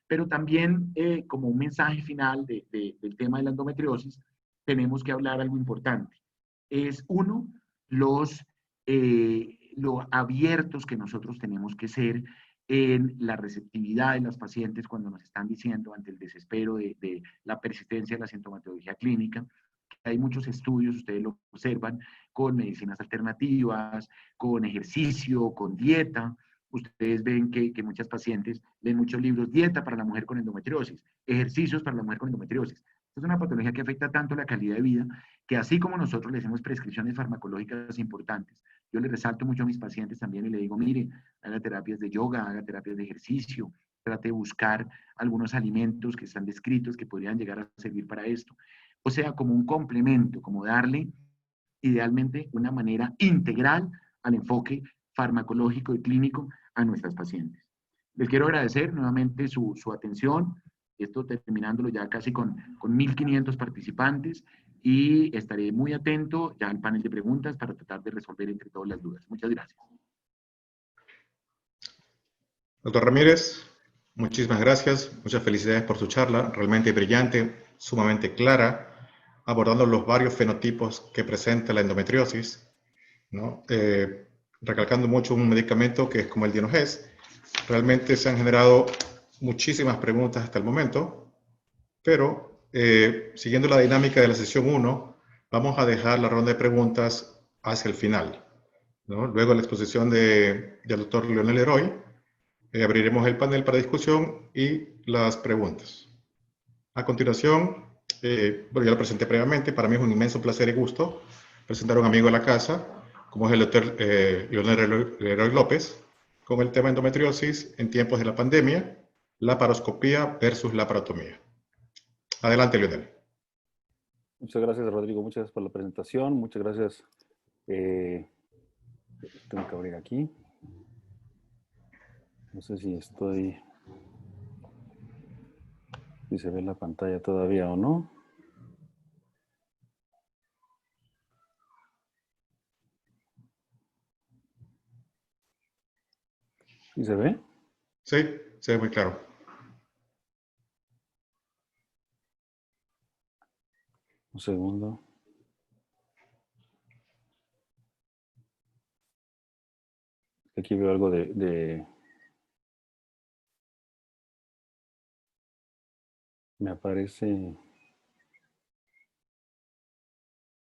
pero también como un mensaje final del tema de la endometriosis, tenemos que hablar algo importante. Es uno, lo abiertos que nosotros tenemos que ser en la receptividad de las pacientes cuando nos están diciendo ante el desespero de la persistencia de la sintomatología clínica. Hay muchos estudios, ustedes lo observan, con medicinas alternativas, con ejercicio, con dieta. Ustedes ven que muchas pacientes leen muchos libros, dieta para la mujer con endometriosis, ejercicios para la mujer con endometriosis. Es una patología que afecta tanto la calidad de vida que así como nosotros le hacemos prescripciones farmacológicas importantes, yo le resalto mucho a mis pacientes también y le digo, mire, haga terapias de yoga, haga terapias de ejercicio, trate de buscar algunos alimentos que están descritos que podrían llegar a servir para esto. O sea, como un complemento, como darle idealmente una manera integral al enfoque farmacológico y clínico a nuestras pacientes. Les quiero agradecer nuevamente su atención, esto terminándolo ya casi con 1.500 participantes y estaré muy atento ya al panel de preguntas para tratar de resolver entre todas las dudas. Muchas gracias. Doctor Ramírez, muchísimas gracias, muchas felicidades por su charla, realmente brillante, sumamente clara, abordando los varios fenotipos que presenta la endometriosis, ¿no? Recalcando mucho un medicamento que es como el Dienogés. Realmente se han generado muchísimas preguntas hasta el momento, pero siguiendo la dinámica de la sesión 1, vamos a dejar la ronda de preguntas hacia el final, ¿no? Luego de la exposición del doctor Leonel Leroy, abriremos el panel para discusión y las preguntas. A continuación, bueno, ya lo presenté previamente, para mí es un inmenso placer y gusto presentar a un amigo de la casa, como es el doctor Leonel Leroy López, con el tema endometriosis en tiempos de la pandemia, laparoscopía versus laparotomía. Adelante, Leonel. Muchas gracias, Rodrigo. Muchas gracias por la presentación. Muchas gracias. Tengo que abrir aquí. No sé si se ve la pantalla todavía o no. ¿Sí se ve? Sí, se ve muy claro. Un segundo. Aquí veo algo de Me aparece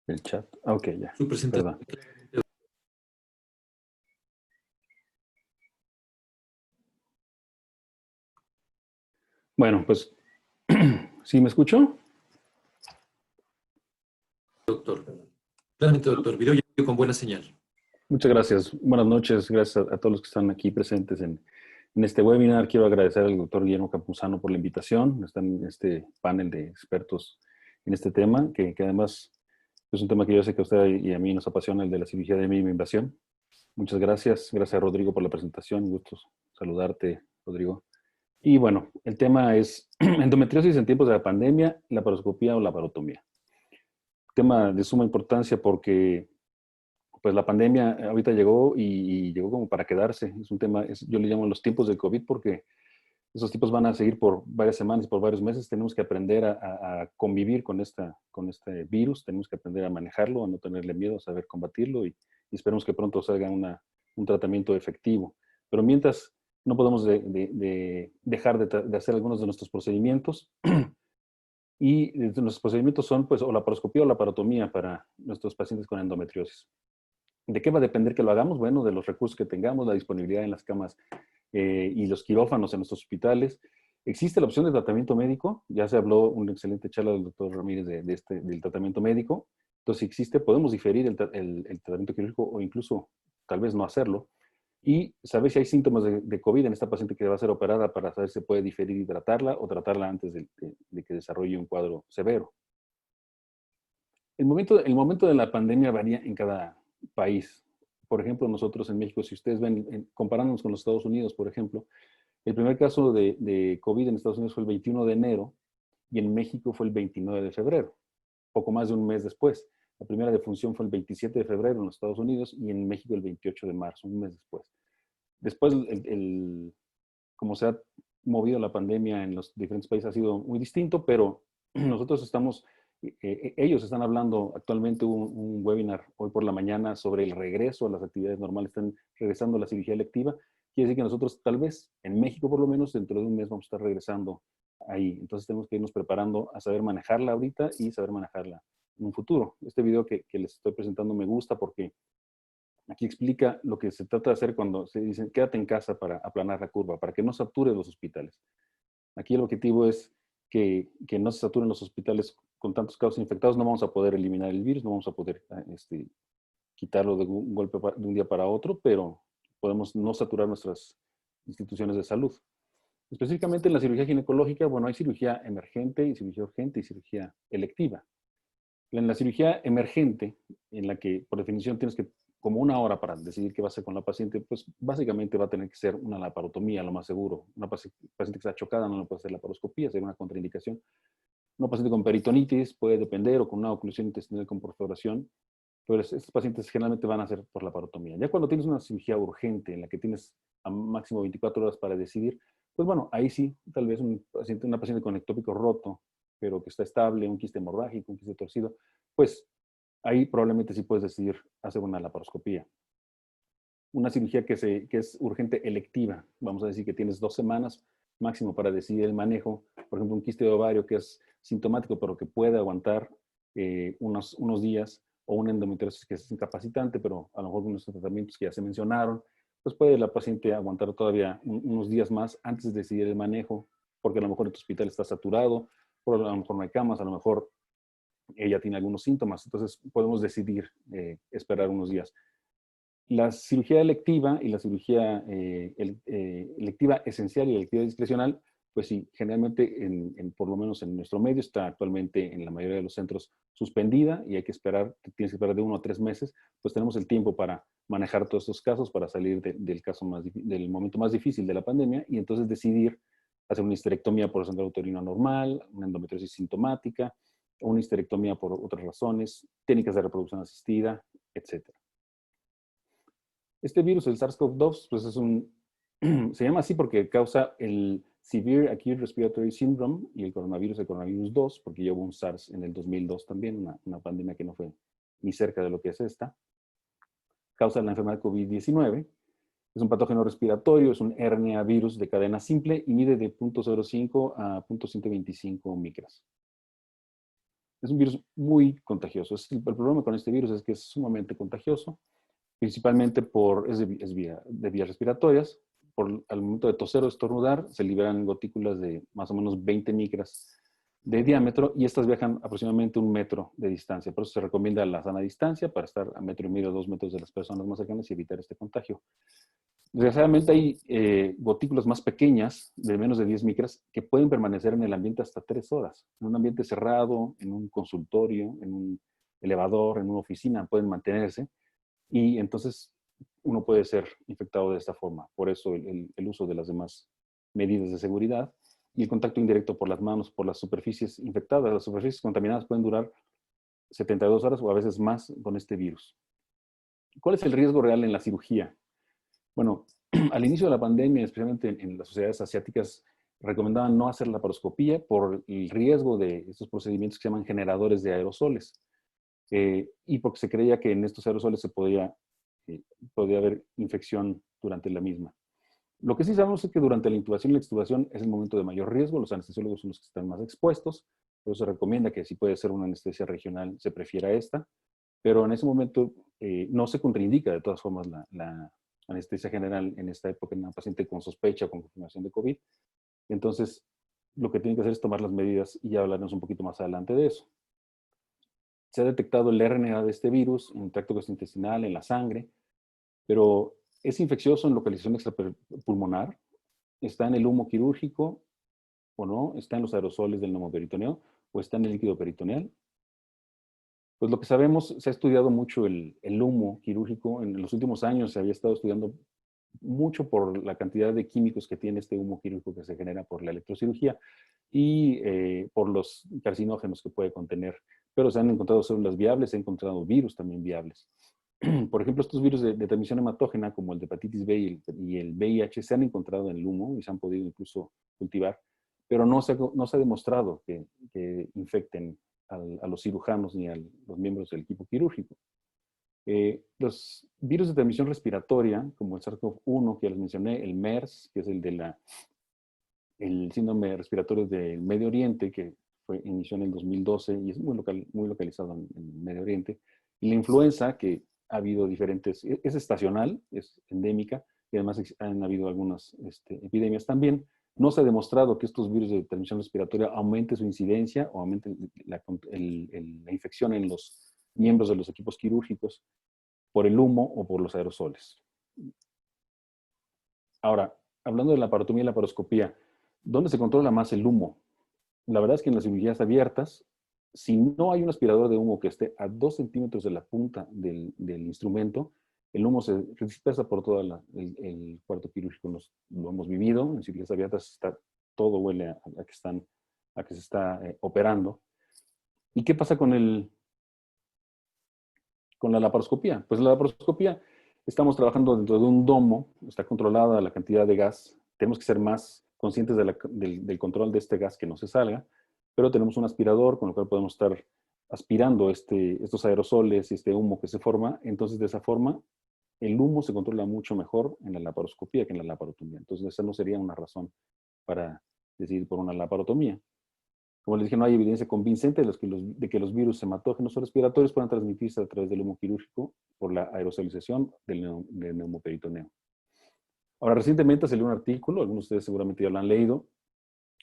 el chat. Ah, ok, ya. Su presentación. Perdón. Bueno, pues, ¿sí me escuchó? Doctor. Claramente, doctor. Video y audio con buena señal. Muchas gracias. Buenas noches. Gracias a todos los que están aquí presentes en este webinar. Quiero agradecer al doctor Guillermo Campuzano por la invitación. Están en este panel de expertos en este tema, que además es un tema que yo sé que a usted y a mí nos apasiona, el de la cirugía de mínima invasión. Muchas gracias. Gracias a Rodrigo por la presentación. Un gusto saludarte, Rodrigo. Y bueno, el tema es endometriosis en tiempos de la pandemia, laparoscopía o laparotomía. Tema de suma importancia porque pues la pandemia ahorita llegó y llegó como para quedarse. Es un tema, yo le llamo los tiempos del COVID porque esos tipos van a seguir por varias semanas, por varios meses. Tenemos que aprender a convivir con este virus, tenemos que aprender a manejarlo, a no tenerle miedo, a saber combatirlo y esperemos que pronto salga un tratamiento efectivo. Pero mientras no podemos dejar de hacer algunos de nuestros procedimientos y nuestros procedimientos son pues o laparoscopía o laparotomía para nuestros pacientes con endometriosis. ¿De qué va a depender que lo hagamos? Bueno, de los recursos que tengamos, la disponibilidad en las camas y los quirófanos en nuestros hospitales. Existe la opción de tratamiento médico. Ya se habló una excelente charla del doctor Ramírez del tratamiento médico. Entonces, si existe, podemos diferir el tratamiento quirúrgico o incluso tal vez no hacerlo. Y saber si hay síntomas de COVID en esta paciente que va a ser operada para saber si se puede diferir y tratarla o tratarla antes de que desarrolle un cuadro severo. El momento de la pandemia varía en cada país. Por ejemplo, nosotros en México, si ustedes ven, comparándonos con los Estados Unidos, por ejemplo, el primer caso de COVID en Estados Unidos fue el 21 de enero y en México fue el 29 de febrero, poco más de un mes después. La primera defunción fue el 27 de febrero en los Estados Unidos y en México el 28 de marzo, un mes después. Después, como se ha movido la pandemia en los diferentes países ha sido muy distinto, pero nosotros ellos están hablando actualmente un webinar hoy por la mañana sobre el regreso a las actividades normales, están regresando a la cirugía electiva. Quiere decir que nosotros tal vez, en México por lo menos, dentro de un mes vamos a estar regresando ahí. Entonces tenemos que irnos preparando a saber manejarla ahorita y saber manejarla en un futuro. Este video que les estoy presentando me gusta porque aquí explica lo que se trata de hacer cuando se dice quédate en casa para aplanar la curva, para que no sature los hospitales. Aquí el objetivo es que no se saturen los hospitales con tantos casos infectados. No vamos a poder eliminar el virus, no vamos a poder quitarlo de un golpe de un día para otro, pero podemos no saturar nuestras instituciones de salud. Específicamente en la cirugía ginecológica, bueno, hay cirugía emergente y cirugía urgente y cirugía electiva. En la cirugía emergente, en la que por definición tienes que como una hora para decidir qué va a hacer con la paciente, pues básicamente va a tener que ser una laparotomía, lo más seguro. Una paciente que está chocada no le puede hacer laparoscopía, sería una contraindicación. Una paciente con peritonitis puede depender o con una oclusión intestinal con perforación, pero estos pacientes generalmente van a hacer por laparotomía. Ya cuando tienes una cirugía urgente en la que tienes a máximo 24 horas para decidir, pues bueno, ahí sí, tal vez una paciente con ectópico roto, pero que está estable, un quiste hemorrágico, un quiste torcido, pues ahí probablemente sí puedes decidir hacer una laparoscopía. Una cirugía que es urgente electiva, vamos a decir que tienes 2 semanas máximo para decidir el manejo, por ejemplo un quiste de ovario que es sintomático pero que puede aguantar unos días, o una endometriosis que es incapacitante, pero a lo mejor con los tratamientos que ya se mencionaron, pues puede la paciente aguantar todavía unos días más antes de decidir el manejo, porque a lo mejor el hospital está saturado, por a lo mejor no hay camas, a lo mejor ella tiene algunos síntomas, entonces podemos decidir esperar unos días. La cirugía electiva y la cirugía electiva esencial y electiva discrecional, pues sí, generalmente, por lo menos en nuestro medio, está actualmente en la mayoría de los centros suspendida y hay que esperar, tienes que esperar de 1 a 3 meses, pues tenemos el tiempo para manejar todos estos casos, para salir del momento más difícil de la pandemia y entonces decidir hacer una histerectomía por sangrado uterino normal, una endometriosis sintomática, una histerectomía por otras razones, técnicas de reproducción asistida, etc. Este virus, el SARS-CoV-2, pues se llama así porque causa el Severe Acute Respiratory Syndrome y el coronavirus 2, porque ya hubo un SARS en el 2002 también, una pandemia que no fue ni cerca de lo que es esta. Causa la enfermedad COVID-19 Es un patógeno respiratorio, es un RNA virus de cadena simple y mide de 0.05 a 0.125 micras. Es un virus muy contagioso. El problema con este virus es que es sumamente contagioso, principalmente es de vías respiratorias. Al momento de toser o estornudar, se liberan gotículas de más o menos 20 micras de diámetro y estas viajan aproximadamente 1 metro de distancia. Por eso se recomienda la sana distancia para estar a 1,5 metros, 2 metros de las personas más cercanas y evitar este contagio. Desgraciadamente hay gotículas más pequeñas, de menos de 10 micras, que pueden permanecer en el ambiente hasta 3 horas. En un ambiente cerrado, en un consultorio, en un elevador, en una oficina, pueden mantenerse. Y entonces uno puede ser infectado de esta forma. Por eso el uso de las demás medidas de seguridad y el contacto indirecto por las manos, por las superficies infectadas. Las superficies contaminadas pueden durar 72 horas o a veces más con este virus. ¿Cuál es el riesgo real en la cirugía? Bueno, al inicio de la pandemia, especialmente en las sociedades asiáticas, recomendaban no hacer laparoscopía por el riesgo de estos procedimientos que se llaman generadores de aerosoles. Y porque se creía que en estos aerosoles podía haber infección durante la misma. Lo que sí sabemos es que durante la intubación y la extubación es el momento de mayor riesgo. Los anestesiólogos son los que están más expuestos. Por eso se recomienda que si puede ser una anestesia regional, se prefiera esta. Pero en ese momento no se contraindica de todas formas la anestesia general en esta época en una paciente con sospecha o con confirmación de COVID. Entonces, lo que tienen que hacer es tomar las medidas y ya hablaremos un poquito más adelante de eso. Se ha detectado el RNA de este virus en el tracto gastrointestinal, en la sangre, pero es infeccioso en localización extrapulmonar, está en el humo quirúrgico o no, está en los aerosoles del neumoperitoneo o está en el líquido peritoneal. Pues lo que sabemos, se ha estudiado mucho el humo quirúrgico. En los últimos años se había estado estudiando mucho por la cantidad de químicos que tiene este humo quirúrgico que se genera por la electrocirugía y por los carcinógenos que puede contener. Pero se han encontrado células viables, se han encontrado virus también viables. Por ejemplo, estos virus de transmisión hematógena, como el de hepatitis B y el VIH, se han encontrado en el humo y se han podido incluso cultivar, pero no se ha demostrado que infecten a los cirujanos ni a los miembros del equipo quirúrgico. Los virus de transmisión respiratoria, como el SARS-CoV-1 que ya les mencioné, el MERS, que es el síndrome respiratorio del Medio Oriente, que inició en el 2012 y es muy localizado en Medio Oriente, y la influenza, que ha habido diferentes, es estacional, es endémica, y además han habido algunas epidemias también. No se ha demostrado que estos virus de transmisión respiratoria aumenten su incidencia o aumenten la infección en los miembros de los equipos quirúrgicos por el humo o por los aerosoles. Ahora, hablando de la laparotomía y la laparoscopía, ¿dónde se controla más el humo? La verdad es que en las cirugías abiertas, si no hay un aspirador de humo que esté a 2 centímetros de la punta del instrumento, el humo se dispersa por todo el cuarto quirúrgico. Lo hemos vivido, en cirugías abiertas todo huele a que se está operando. ¿Y qué pasa con la laparoscopía? Pues la laparoscopía, estamos trabajando dentro de un domo, está controlada la cantidad de gas, tenemos que ser más conscientes del control de este gas que no se salga, pero tenemos un aspirador con el cual podemos estar aspirando estos aerosoles y este humo que se forma. Entonces, de esa forma, el humo se controla mucho mejor en la laparoscopía que en la laparotomía. Entonces, esa no sería una razón para decidir por una laparotomía. Como les dije, no hay evidencia convincente de que los virus hematógenos o respiratorios puedan transmitirse a través del humo quirúrgico por la aerosolización del neumoperitoneo. Ahora, recientemente salió un artículo, algunos de ustedes seguramente ya lo han leído,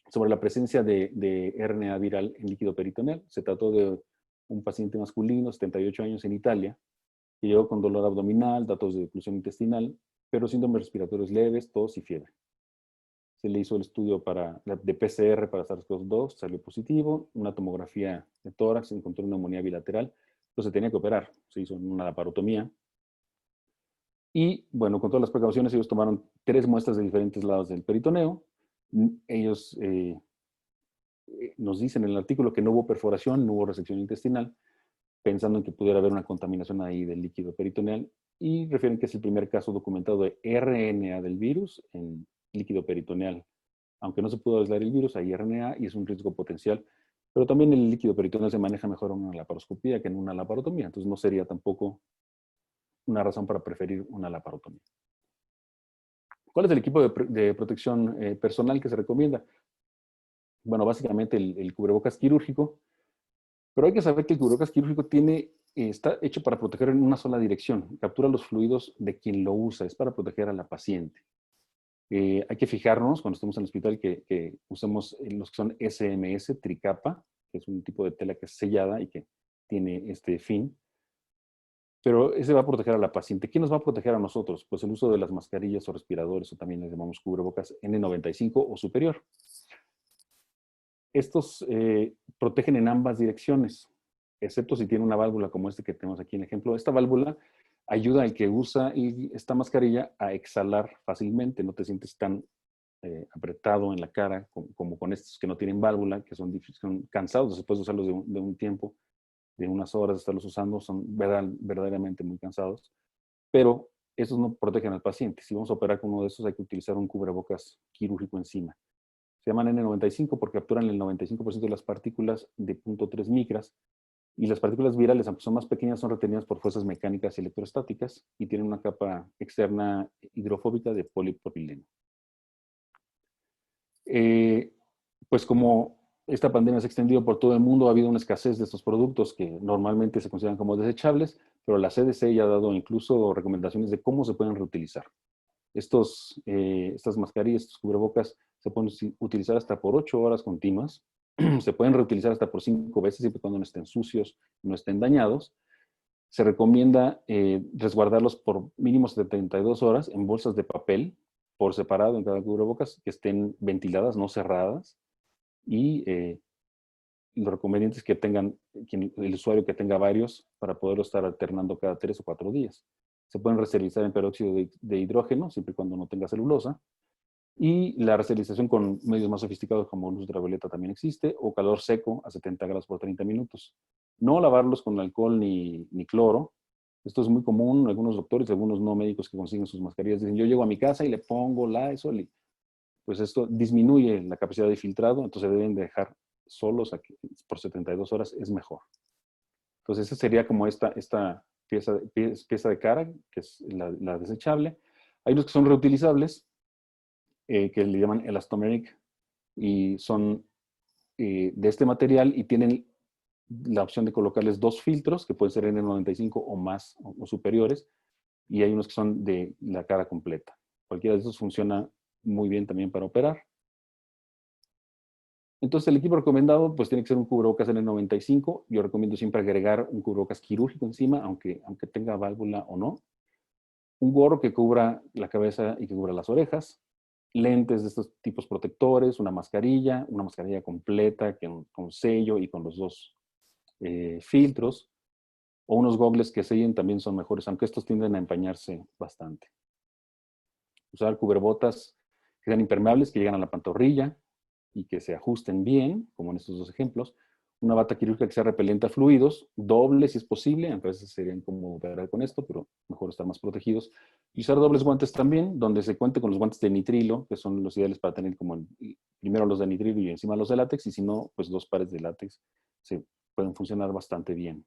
sobre la presencia de RNA viral en líquido peritoneal. Se trató de un paciente masculino, 78 años, en Italia, que llegó con dolor abdominal, datos de oclusión intestinal, pero síntomas respiratorios leves, tos y fiebre. Se le hizo el estudio de PCR para SARS-CoV-2, salió positivo, una tomografía de tórax, encontró una neumonía bilateral, entonces se tenía que operar, se hizo una laparotomía. Y bueno, con todas las precauciones, ellos tomaron 3 muestras de diferentes lados del peritoneo. Ellos nos dicen en el artículo que no hubo perforación, no hubo resección intestinal, pensando en que pudiera haber una contaminación ahí del líquido peritoneal, y refieren que es el primer caso documentado de RNA del virus en líquido peritoneal. Aunque no se pudo aislar el virus, hay RNA y es un riesgo potencial, pero también el líquido peritoneal se maneja mejor en una laparoscopía que en una laparotomía, entonces no sería tampoco una razón para preferir una laparotomía. ¿Cuál es el equipo de protección personal que se recomienda? Bueno, básicamente el cubrebocas quirúrgico, pero hay que saber que el cubrebocas quirúrgico está hecho para proteger en una sola dirección, captura los fluidos de quien lo usa, es para proteger a la paciente. Hay que fijarnos cuando estemos en el hospital que usemos los que son SMS, tricapa, que es un tipo de tela que es sellada y que tiene este fin. Pero ese va a proteger a la paciente. ¿Quién nos va a proteger a nosotros? Pues el uso de las mascarillas o respiradores, o también les llamamos cubrebocas N95 o superior. Estos protegen en ambas direcciones, excepto si tiene una válvula como este que tenemos aquí en el ejemplo. Esta válvula ayuda al que usa esta mascarilla a exhalar fácilmente. No te sientes tan apretado en la cara como con estos que no tienen válvula, que son cansados después de usarlos de un tiempo, de unas horas de estarlos usando, son verdaderamente muy cansados. Pero estos no protegen al paciente. Si vamos a operar con uno de estos, hay que utilizar un cubrebocas quirúrgico encima. Se llaman N95 porque capturan el 95% de las partículas de 0.3 micras, y las partículas virales, aunque son más pequeñas, son retenidas por fuerzas mecánicas y electrostáticas y tienen una capa externa hidrofóbica de polipropileno. Pues como esta pandemia se ha extendido por todo el mundo, ha habido una escasez de estos productos que normalmente se consideran como desechables, pero la CDC ya ha dado incluso recomendaciones de cómo se pueden reutilizar. Estas mascarillas, estos cubrebocas, se pueden utilizar hasta por 8 horas continuas. Se pueden reutilizar hasta por 5 veces, siempre y cuando no estén sucios, no estén dañados. Se recomienda resguardarlos por mínimo 72 horas en bolsas de papel, por separado en cada cubrebocas, que estén ventiladas, no cerradas. Y lo recomendable es que el usuario que tenga varios para poderlo estar alternando cada 3 o 4 días. Se pueden resterilizar en peróxido de hidrógeno, siempre y cuando no tenga celulosa. Y la resterilización con medios más sofisticados como luz ultravioleta también existe, o calor seco a 70 grados por 30 minutos. No lavarlos con alcohol ni cloro. Esto es muy común. Algunos doctores, algunos no médicos que consiguen sus mascarillas dicen, yo llego a mi casa y le pongo Lysol, y pues esto disminuye la capacidad de filtrado, entonces deben dejar solos aquí por 72 horas, es mejor. Entonces esa sería como esta pieza de cara, que es la desechable. Hay los que son reutilizables, que le llaman elastomeric, y son de este material y tienen la opción de colocarles 2 filtros, que pueden ser N95 o más o superiores, y hay unos que son de la cara completa. Cualquiera de esos funciona muy bien también para operar. Entonces el equipo recomendado pues tiene que ser un cubrebocas N95. Yo recomiendo siempre agregar un cubrebocas quirúrgico encima, aunque tenga válvula o no. Un gorro que cubra la cabeza y que cubra las orejas. Lentes de estos tipos protectores, una mascarilla completa con sello y con los 2 filtros, o unos gogles que sellen también son mejores, aunque estos tienden a empañarse bastante. Usar cubrebotas que sean impermeables, que llegan a la pantorrilla y que se ajusten bien, como en estos 2 ejemplos. Una bata quirúrgica que sea repelente a fluidos, doble si es posible, aunque a veces sería incómodo operar con esto, pero mejor estar más protegidos. Y usar dobles guantes también, donde se cuente con los guantes de nitrilo, que son los ideales para tener como primero los de nitrilo y encima los de látex, y si no, pues 2 pares de látex se pueden funcionar bastante bien.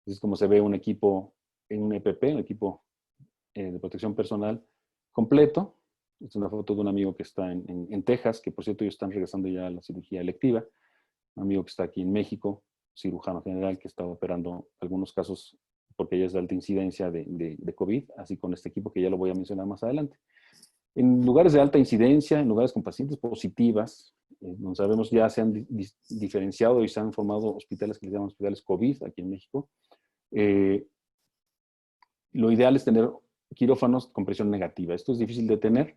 Así es como se ve un equipo en un EPP, un equipo de protección personal completo. Esta es una foto de un amigo que está en Texas, que por cierto ellos están regresando ya a la cirugía electiva. Un amigo que está aquí en México, cirujano general, que está operando algunos casos porque ya es de alta incidencia de COVID, así con este equipo que ya lo voy a mencionar más adelante. En lugares de alta incidencia, en lugares con pacientes positivas, no sabemos, ya se han diferenciado y se han formado hospitales que les llaman hospitales COVID aquí en México. Lo ideal es tener quirófanos con presión negativa. Esto es difícil de tener.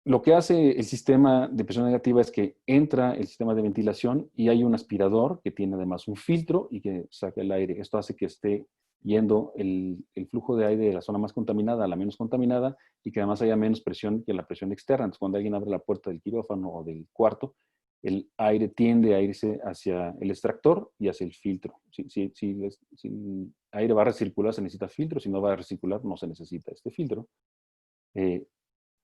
Lo que hace el sistema de presión negativa es que entra el sistema de ventilación y hay un aspirador que tiene además un filtro y que saca el aire. Esto hace que esté yendo el flujo de aire de la zona más contaminada a la menos contaminada y que además haya menos presión que la presión externa. Entonces, cuando alguien abre la puerta del quirófano o del cuarto, el aire tiende a irse hacia el extractor y hacia el filtro. Si el aire va a recircular, se necesita filtro. Si no va a recircular, no se necesita este filtro.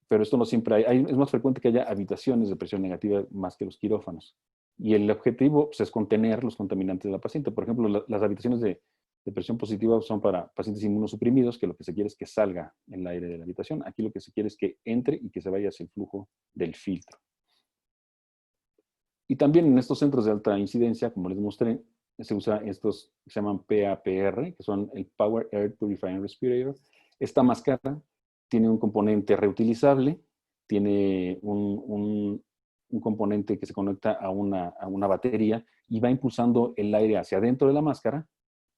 Pero esto no siempre es más frecuente que haya habitaciones de presión negativa más que los quirófanos. Y el objetivo pues, es contener los contaminantes de la paciente. Por ejemplo, las habitaciones de de presión positiva son para pacientes inmunosuprimidos, que lo que se quiere es que salga el aire de la habitación. Aquí lo que se quiere es que entre y que se vaya hacia el flujo del filtro. Y también en estos centros de alta incidencia, como les mostré, se usa estos que se llaman PAPR, que son el Power Air Purifying Respirator. Esta máscara tiene un componente reutilizable, tiene un componente que se conecta a una batería y va impulsando el aire hacia adentro de la máscara,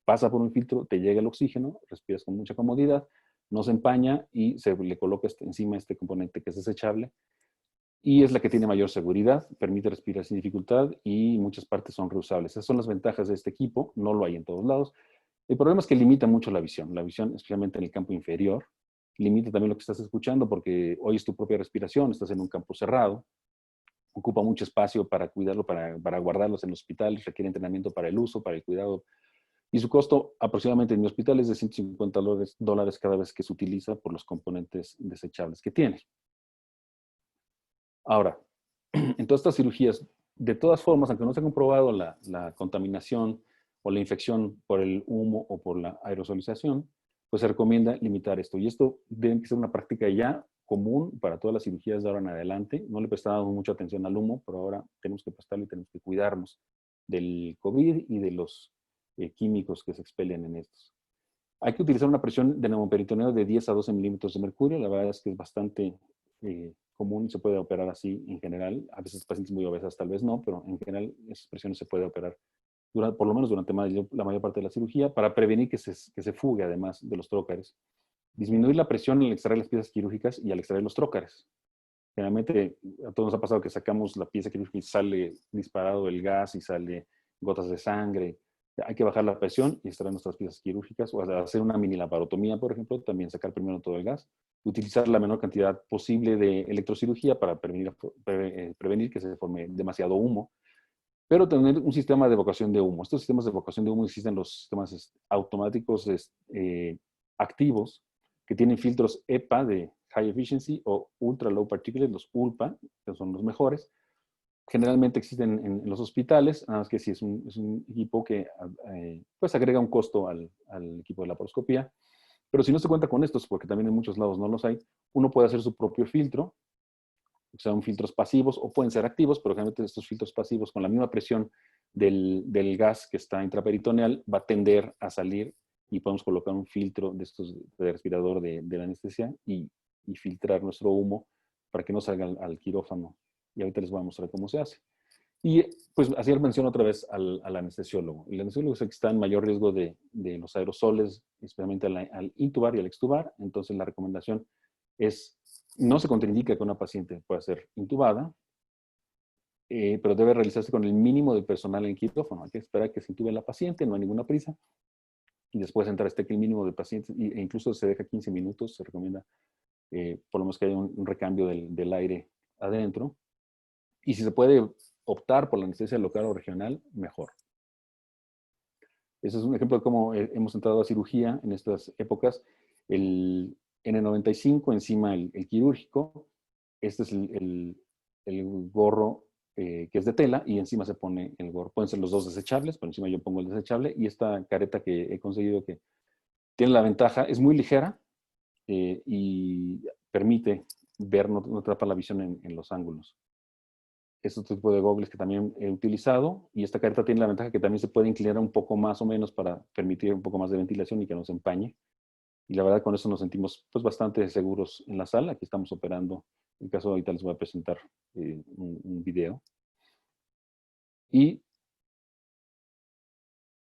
pasa por un filtro, te llega el oxígeno, respiras con mucha comodidad, no se empaña y se le coloca encima este componente que es desechable. Y es la que tiene mayor seguridad, permite respirar sin dificultad y muchas partes son reusables. Esas son las ventajas de este equipo, no lo hay en todos lados. El problema es que limita mucho la visión, especialmente en el campo inferior. Limita también lo que estás escuchando porque oyes tu propia respiración, estás en un campo cerrado, ocupa mucho espacio para cuidarlo, para guardarlos en hospitales, requiere entrenamiento para el uso, para el cuidado. Y su costo aproximadamente en mi hospital es de $150 cada vez que se utiliza por los componentes desechables que tiene. Ahora, en todas estas cirugías, de todas formas, aunque no se ha comprobado la contaminación o la infección por el humo o por la aerosolización, pues se recomienda limitar esto. Y esto debe ser una práctica ya común para todas las cirugías de ahora en adelante. No le prestamos mucha atención al humo, pero ahora tenemos que prestarle y tenemos que cuidarnos del COVID y de los químicos que se expelen en estos. Hay que utilizar una presión de neumoperitoneal de 10 a 12 milímetros de mercurio. La verdad es que es bastante común y se puede operar así en general. A veces pacientes muy obesas tal vez no, pero en general esas presiones se puede operar por lo menos durante la mayor parte de la cirugía para prevenir que se fugue además de los trócares. Disminuir la presión al extraer las piezas quirúrgicas y al extraer los trócares. Generalmente a todos nos ha pasado que sacamos la pieza quirúrgica y sale disparado el gas y sale gotas de sangre. Hay que bajar la presión y extraer nuestras piezas quirúrgicas o hacer una mini laparotomía, por ejemplo, también sacar primero todo el gas. Utilizar la menor cantidad posible de electrocirugía para prevenir que se forme demasiado humo, pero tener un sistema de evacuación de humo. Estos sistemas de evacuación de humo existen los sistemas automáticos activos que tienen filtros EPA de High Efficiency o Ultra Low Particulate, los ULPA, que son los mejores. Generalmente existen en los hospitales, nada más que sí es un equipo que pues agrega un costo al equipo de laparoscopía. Pero si no se cuenta con estos, porque también en muchos lados no los hay, uno puede hacer su propio filtro, o sea, son filtros pasivos o pueden ser activos, pero generalmente estos filtros pasivos con la misma presión del gas que está intraperitoneal va a tender a salir y podemos colocar un filtro de estos de respirador de la anestesia y filtrar nuestro humo para que no salga al quirófano. Y ahorita les voy a mostrar cómo se hace. Y pues así menciono otra vez al anestesiólogo. El anestesiólogo es el que está en mayor riesgo de los aerosoles, especialmente al intubar y al extubar. Entonces la recomendación es, no se contraindica que una paciente pueda ser intubada, pero debe realizarse con el mínimo de personal en quirófano. Hay que esperar a que se intube la paciente, no hay ninguna prisa. Y después entrar el mínimo de pacientes, e incluso se deja 15 minutos, se recomienda por lo menos que haya un recambio del aire adentro. Y si se puede optar por la anestesia local o regional, mejor. Ese es un ejemplo de cómo hemos entrado a cirugía en estas épocas. El N95, encima el quirúrgico. Este es el gorro que es de tela y encima se pone el gorro. Pueden ser los dos desechables, pero encima yo pongo el desechable. Y esta careta que he conseguido que tiene la ventaja, es muy ligera y permite ver, no atrapa la visión en los ángulos. Este tipo de goggles que también he utilizado, y esta careta tiene la ventaja que también se puede inclinar un poco más o menos para permitir un poco más de ventilación y que no se empañe. Y la verdad con eso nos sentimos pues bastante seguros en la sala. Aquí estamos operando. En el caso ahorita les voy a presentar un video. Y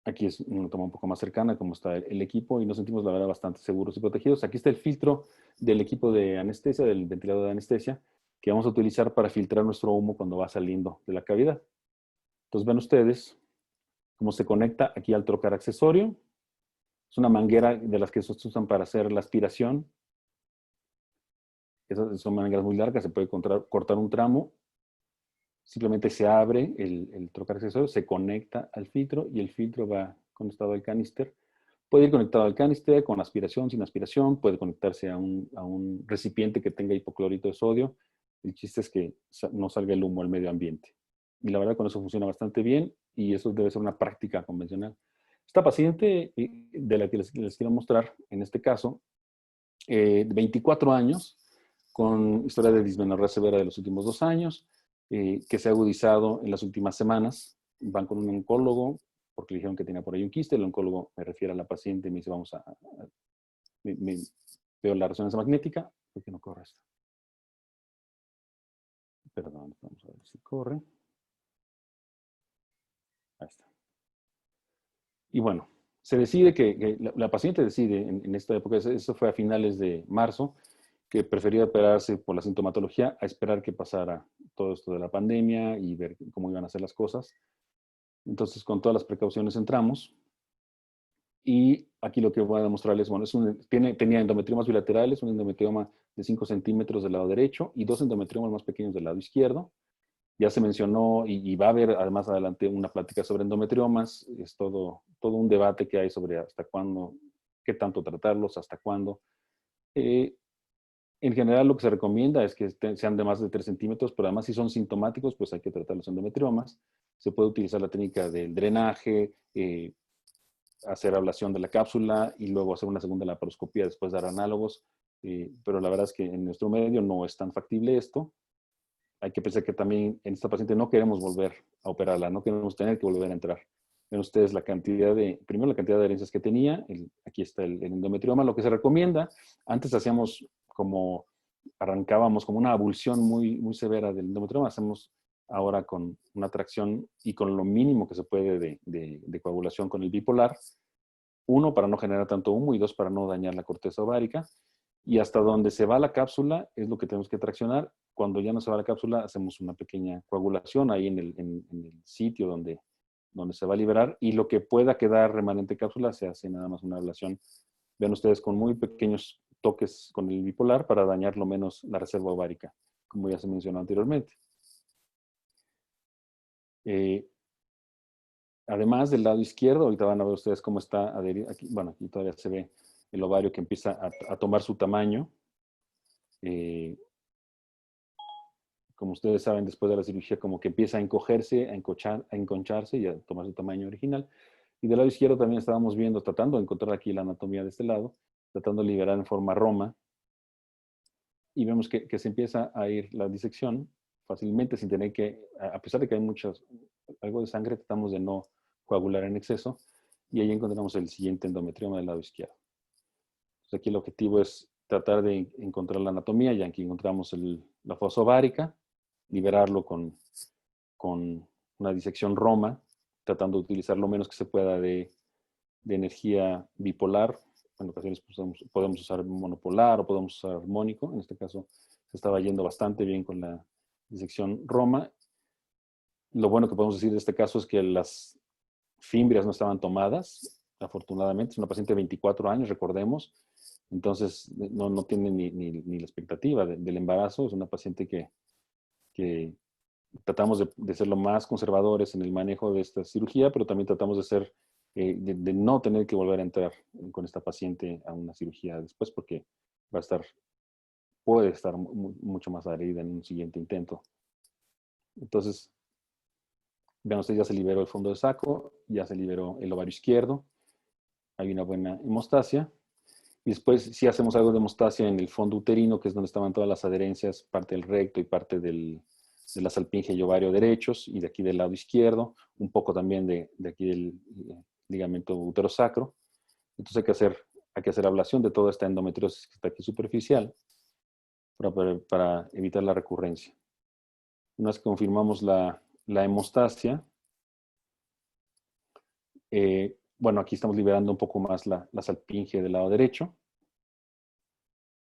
aquí es una toma un poco más cercana cómo está el equipo y nos sentimos la verdad bastante seguros y protegidos. Aquí está el filtro del equipo de anestesia, del ventilador de anestesia, que vamos a utilizar para filtrar nuestro humo cuando va saliendo de la cavidad. Entonces ven ustedes cómo se conecta aquí al trocar accesorio. Es una manguera de las que se usan para hacer la aspiración. Esas son mangueras muy largas, se puede cortar un tramo. Simplemente se abre el trocar accesorio, se conecta al filtro y el filtro va conectado al canister. Puede ir conectado al canister con aspiración, sin aspiración. Puede conectarse a un recipiente que tenga hipoclorito de sodio. El chiste es que no salga el humo al medio ambiente. Y la verdad con eso funciona bastante bien y eso debe ser una práctica convencional. Esta paciente de la que les quiero mostrar, en este caso, 24 años, con historia de dismenorrea severa de los últimos 2 años, que se ha agudizado en las últimas semanas. Van con un oncólogo porque le dijeron que tenía por ahí un quiste. El oncólogo me refiere a la paciente y me dice, veo la resonancia magnética. ¿Por qué no corre esto? Perdón, vamos a ver si corre. Ahí está. Y bueno, se decide que la paciente decide en esta época, eso fue a finales de marzo, que prefería operarse por la sintomatología a esperar que pasara todo esto de la pandemia y ver cómo iban a ser las cosas. Entonces, con todas las precauciones entramos. Y aquí lo que voy a demostrarles, bueno, tenía endometriomas bilaterales, un endometrioma de 5 centímetros del lado derecho y 2 endometriomas más pequeños del lado izquierdo. Ya se mencionó y va a haber además adelante una plática sobre endometriomas. Es todo un debate que hay sobre hasta cuándo, qué tanto tratarlos, hasta cuándo. En general lo que se recomienda es que sean de más de 3 centímetros, pero además si son sintomáticos, pues hay que tratar los endometriomas. Se puede utilizar la técnica del drenaje, hacer ablación de la cápsula y luego hacer una segunda laparoscopía, después dar análogos. Pero la verdad es que en nuestro medio no es tan factible esto. Hay que pensar que también en esta paciente no queremos volver a operarla, no queremos tener que volver a entrar. Ven ustedes primero la cantidad de herencias que tenía, aquí está el endometrioma. Lo que se recomienda, antes arrancábamos como una abulsión muy, muy severa del endometrioma, hacemos ahora con una tracción y con lo mínimo que se puede de coagulación con el bipolar. 1, para no generar tanto humo y 2, para no dañar la corteza ovárica. Y hasta donde se va la cápsula es lo que tenemos que traccionar. Cuando ya no se va la cápsula, hacemos una pequeña coagulación ahí en el sitio donde se va a liberar. Y lo que pueda quedar remanente cápsula, se hace nada más una ablación. Vean ustedes con muy pequeños toques con el bipolar para dañar lo menos la reserva ovárica, como ya se mencionó anteriormente. Además del lado izquierdo, ahorita van a ver ustedes cómo está adherido. Aquí todavía se ve el ovario que empieza a tomar su tamaño. Como ustedes saben, después de la cirugía como que empieza a encogerse, a enconcharse y a tomar su tamaño original. Y del lado izquierdo también estábamos viendo, tratando de encontrar aquí la anatomía de este lado, tratando de liberar en forma Roma. Y vemos que se empieza a ir la disección fácilmente sin tener que, a pesar de que hay algo de sangre, tratamos de no coagular en exceso. Y ahí encontramos el siguiente endometrioma del lado izquierdo. Entonces aquí el objetivo es tratar de encontrar la anatomía, ya que encontramos la fosa ovárica, liberarlo con una disección Roma, tratando de utilizar lo menos que se pueda de energía bipolar. En ocasiones podemos usar monopolar o podemos usar armónico. En este caso se estaba yendo bastante bien con la disección Roma. Lo bueno que podemos decir de este caso es que las fimbrias no estaban tomadas, afortunadamente. Es una paciente de 24 años, recordemos. Entonces no tiene ni la expectativa del embarazo. Es una paciente que tratamos de ser lo más conservadores en el manejo de esta cirugía, pero también tratamos de no tener que volver a entrar con esta paciente a una cirugía después, porque puede estar mucho más adherida en un siguiente intento. Entonces, vean ustedes, ya se liberó el fondo de saco, ya se liberó el ovario izquierdo, hay una buena hemostasia. Y después sí hacemos algo de hemostasia en el fondo uterino, que es donde estaban todas las adherencias, parte del recto y parte de la salpinge y ovario derechos, y de aquí del lado izquierdo, un poco también de aquí del ligamento uterosacro. Entonces hay que hacer ablación de toda esta endometriosis que está aquí superficial para evitar la recurrencia. Una vez que confirmamos la hemostasia, aquí estamos liberando un poco más la salpinge del lado derecho,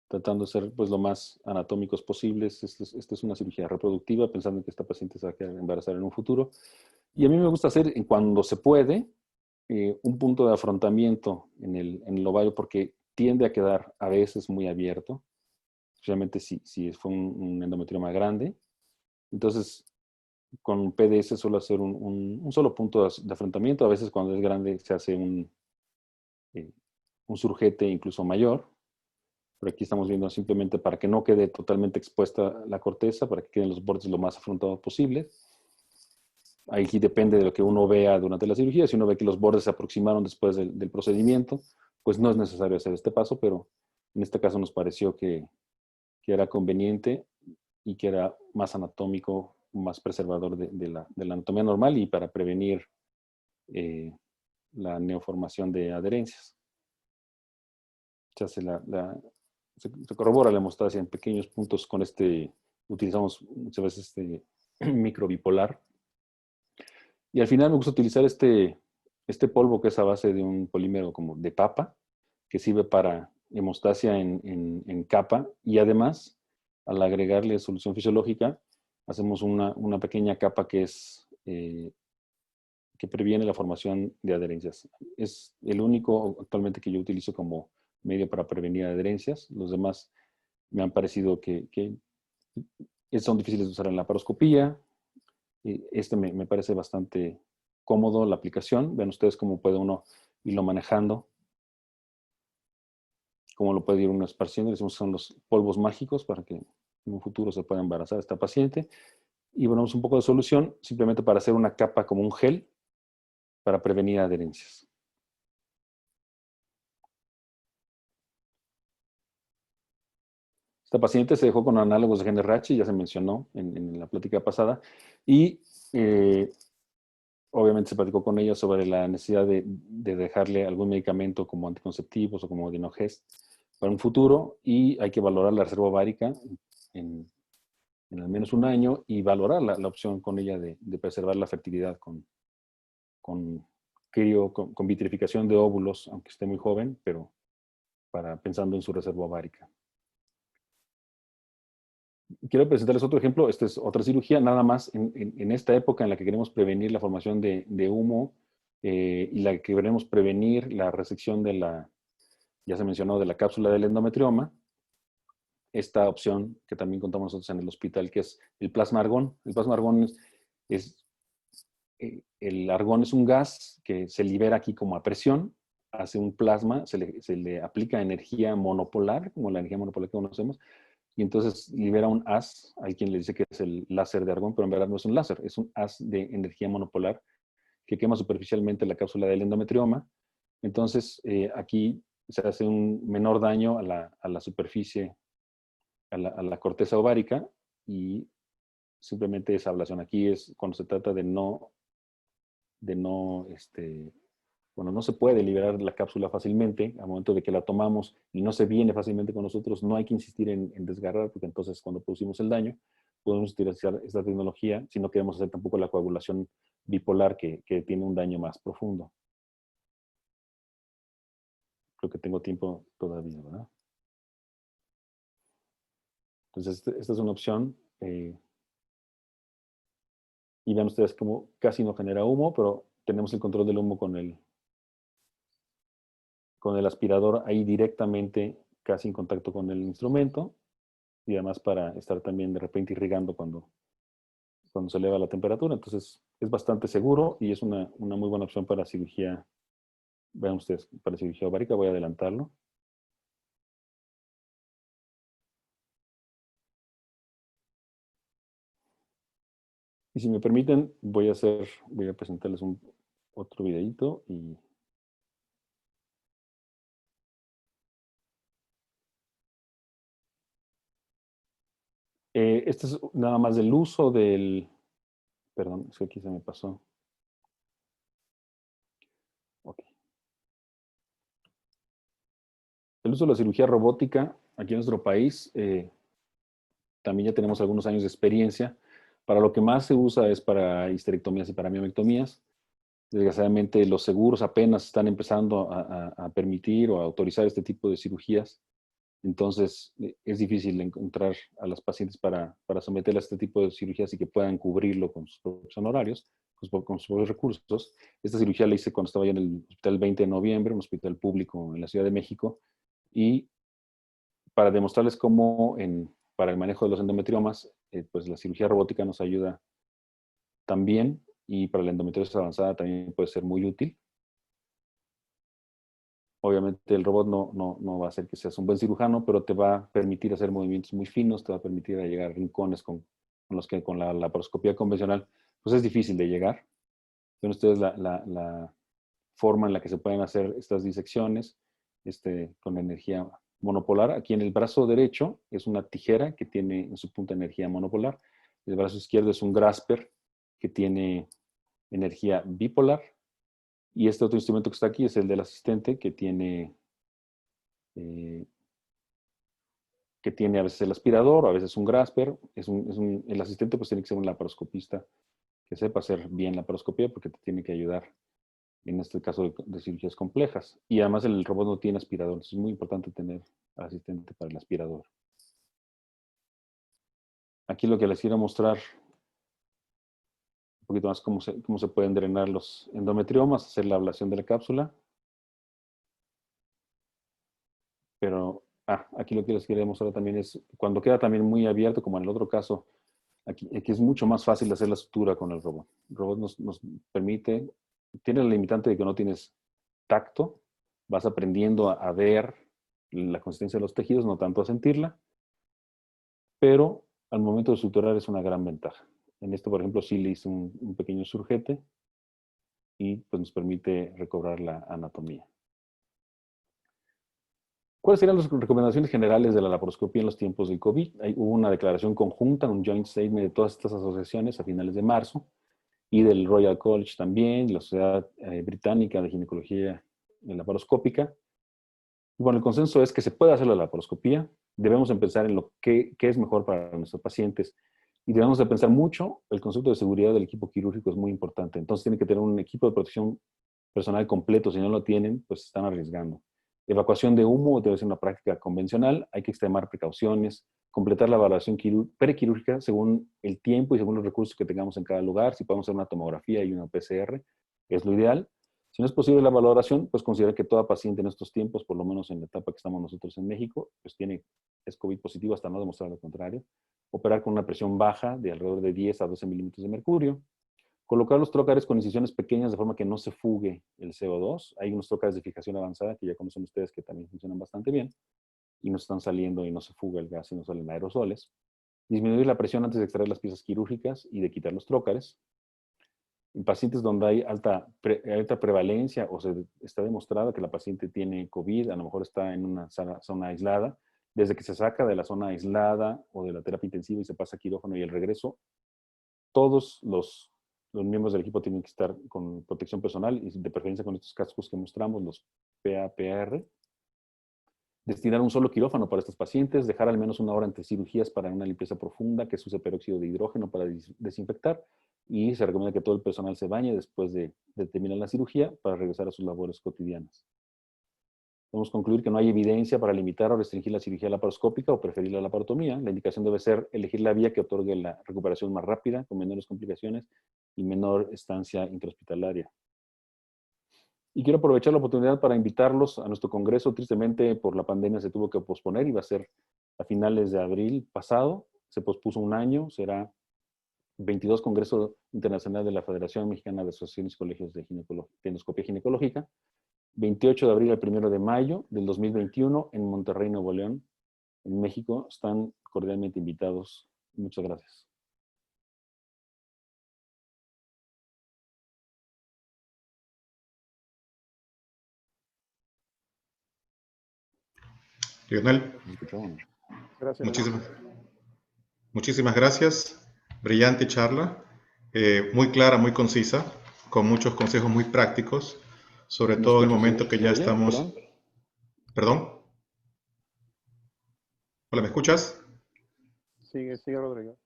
tratando de ser pues, lo más anatómicos posibles. Esta es una cirugía reproductiva, pensando en que esta paciente se va a quedar embarazada en un futuro. Y a mí me gusta hacer, cuando se puede, un punto de afrontamiento en el ovario, porque tiende a quedar a veces muy abierto, especialmente si fue un endometrioma grande. Entonces, con PDS suelo hacer un solo punto de afrontamiento. A veces cuando es grande se hace un surjete incluso mayor. Pero aquí estamos viendo simplemente para que no quede totalmente expuesta la corteza, para que queden los bordes lo más afrontados posibles. Ahí sí depende de lo que uno vea durante la cirugía. Si uno ve que los bordes se aproximaron después del procedimiento, pues no es necesario hacer este paso, pero en este caso nos pareció que era conveniente y que era más anatómico, más preservador de la anatomía normal y para prevenir la neoformación de adherencias. Se hace se corrobora la hemostasia en pequeños puntos con utilizamos muchas veces este microbipolar. Y al final me gusta utilizar este polvo que es a base de un polímero como de papa, que sirve para hemostasia en capa, y además, al agregarle solución fisiológica, hacemos una pequeña capa que previene la formación de adherencias. Es el único actualmente que yo utilizo como medio para prevenir adherencias. Los demás me han parecido que son difíciles de usar en la laparoscopía. Este me parece bastante cómodo la aplicación. Vean ustedes cómo puede uno irlo manejando, cómo lo puede ir uno esparciendo. Decimos que son los polvos mágicos para que en un futuro se pueda embarazar esta paciente. Y ponemos un poco de solución simplemente para hacer una capa como un gel para prevenir adherencias. Esta paciente se dejó con análogos de GnRH, ya se mencionó en la plática pasada, y obviamente se platicó con ella sobre la necesidad de dejarle algún medicamento como anticonceptivos o como Dinogest para un futuro, y hay que valorar la reserva ovárica en al menos un año y valorar la opción con ella de preservar la fertilidad con vitrificación de óvulos, aunque esté muy joven, pero pensando en su reserva ovárica. Quiero presentarles otro ejemplo. Esta es otra cirugía, nada más en esta época en la que queremos prevenir la formación de humo y la que queremos prevenir la resección ya se mencionó, de la cápsula del endometrioma. Esta opción que también contamos nosotros en el hospital, que es el plasma argón. El plasma argón el argón es un gas que se libera aquí como a presión, hace un plasma, se le aplica energía monopolar, como la energía monopolar que conocemos, y entonces libera un haz. Hay quien le dice que es el láser de argón, pero en verdad no es un láser, es un haz de energía monopolar que quema superficialmente la cápsula del endometrioma. Entonces, aquí se hace un menor daño a la superficie, a la corteza ovárica, y simplemente esa ablación. Aquí es cuando se trata no se puede liberar la cápsula fácilmente. Al momento de que la tomamos y no se viene fácilmente con nosotros, no hay que insistir en desgarrar, porque entonces cuando producimos el daño, podemos utilizar esta tecnología si no queremos hacer tampoco la coagulación bipolar que tiene un daño más profundo. Creo que tengo tiempo todavía, ¿verdad? Entonces, esta es una opción. Y vean ustedes cómo casi no genera humo, pero tenemos el control del humo con el aspirador ahí directamente, casi en contacto con el instrumento, y además para estar también de repente irrigando cuando se eleva la temperatura. Entonces es bastante seguro y es una muy buena opción para cirugía. Vean ustedes, para cirugía ovárica. Voy a adelantarlo. Y si me permiten, voy a presentarles otro videito y este es nada más del uso perdón, es que aquí se me pasó. Okay. El uso de la cirugía robótica aquí en nuestro país, también ya tenemos algunos años de experiencia. Para lo que más se usa es para histerectomías y para miomectomías. Desgraciadamente los seguros apenas están empezando a permitir o a autorizar este tipo de cirugías. Entonces es difícil encontrar a las pacientes para someterlas a este tipo de cirugías y que puedan cubrirlo con sus propios honorarios, con sus propios recursos. Esta cirugía la hice cuando estaba ya en el hospital 20 de noviembre, un hospital público en la Ciudad de México, y para demostrarles cómo para el manejo de los endometriomas, pues la cirugía robótica nos ayuda también, y para la endometriosis avanzada también puede ser muy útil. Obviamente el robot no va a hacer que seas un buen cirujano, pero te va a permitir hacer movimientos muy finos, te va a permitir llegar a rincones con los que con la laparoscopía convencional pues es difícil de llegar. Ven ustedes la forma en la que se pueden hacer estas disecciones con energía monopolar. Aquí en el brazo derecho es una tijera que tiene en su punta energía monopolar. El brazo izquierdo es un grasper que tiene energía bipolar. Y este otro instrumento que está aquí es el del asistente que tiene a veces el aspirador o a veces un grasper. El asistente pues tiene que ser un laparoscopista que sepa hacer bien la laparoscopía porque te tiene que ayudar en este caso de cirugías complejas. Y además el robot no tiene aspirador, entonces es muy importante tener al asistente para el aspirador. Aquí lo que les quiero mostrar un poquito más cómo se pueden drenar los endometriomas, hacer la ablación de la cápsula. Pero aquí lo que les quería mostrar también es cuando queda también muy abierto, como en el otro caso, aquí es mucho más fácil hacer la sutura con el robot. El robot nos permite, tiene el limitante de que no tienes tacto, vas aprendiendo a ver la consistencia de los tejidos, no tanto a sentirla, pero al momento de suturar es una gran ventaja. En esto, por ejemplo, sí le hice un pequeño surjete y pues nos permite recobrar la anatomía. ¿Cuáles serían las recomendaciones generales de la laparoscopía en los tiempos del COVID? Hubo una declaración conjunta, un joint statement de todas estas asociaciones a finales de marzo y del Royal College también, la Sociedad Británica de Ginecología Laparoscópica. Y bueno, el consenso es que se puede hacer la laparoscopía, debemos empezar en lo que es mejor para nuestros pacientes y debemos de pensar mucho, el concepto de seguridad del equipo quirúrgico es muy importante, entonces tienen que tener un equipo de protección personal completo, si no lo tienen, pues están arriesgando. Evacuación de humo debe ser una práctica convencional, hay que extremar precauciones, completar la evaluación prequirúrgica según el tiempo y según los recursos que tengamos en cada lugar, si podemos hacer una tomografía y una PCR, es lo ideal. Si no es posible la valoración, pues considerar que toda paciente en estos tiempos, por lo menos en la etapa que estamos nosotros en México, pues es COVID positivo hasta no demostrar lo contrario. Operar con una presión baja de alrededor de 10 a 12 milímetros de mercurio. Colocar los trócares con incisiones pequeñas de forma que no se fugue el CO2. Hay unos trócares de fijación avanzada que ya conocen ustedes que también funcionan bastante bien y no están saliendo y no se fuga el gas y no salen aerosoles. Disminuir la presión antes de extraer las piezas quirúrgicas y de quitar los trócares. En pacientes donde hay alta prevalencia o se está demostrado que la paciente tiene COVID, a lo mejor está en una zona aislada, desde que se saca de la zona aislada o de la terapia intensiva y se pasa a quirófano y el regreso, todos los miembros del equipo tienen que estar con protección personal y de preferencia con estos cascos que mostramos, los PAPR. Destinar un solo quirófano para estos pacientes, dejar al menos una hora entre cirugías para una limpieza profunda que se use peróxido de hidrógeno para desinfectar y se recomienda que todo el personal se bañe después de terminar la cirugía para regresar a sus labores cotidianas. Podemos concluir que no hay evidencia para limitar o restringir la cirugía laparoscópica o preferir la laparotomía. La indicación debe ser elegir la vía que otorgue la recuperación más rápida, con menores complicaciones y menor estancia intrahospitalaria. Y quiero aprovechar la oportunidad para invitarlos a nuestro congreso. Tristemente, por la pandemia se tuvo que posponer, iba a ser a finales de abril pasado, se pospuso un año, será 22 Congreso Internacional de la Federación Mexicana de Asociaciones y Colegios de Endoscopía Ginecológica, 28 de abril al 1 de mayo del 2021 en Monterrey, Nuevo León, en México. Están cordialmente invitados. Muchas gracias. Lionel, Gracias. muchísimas gracias. Brillante charla, muy clara, muy concisa, con muchos consejos muy prácticos, sobre todo en el momento que ya estamos... ¿Perdón? Hola, ¿me escuchas? Sigue, Rodrigo.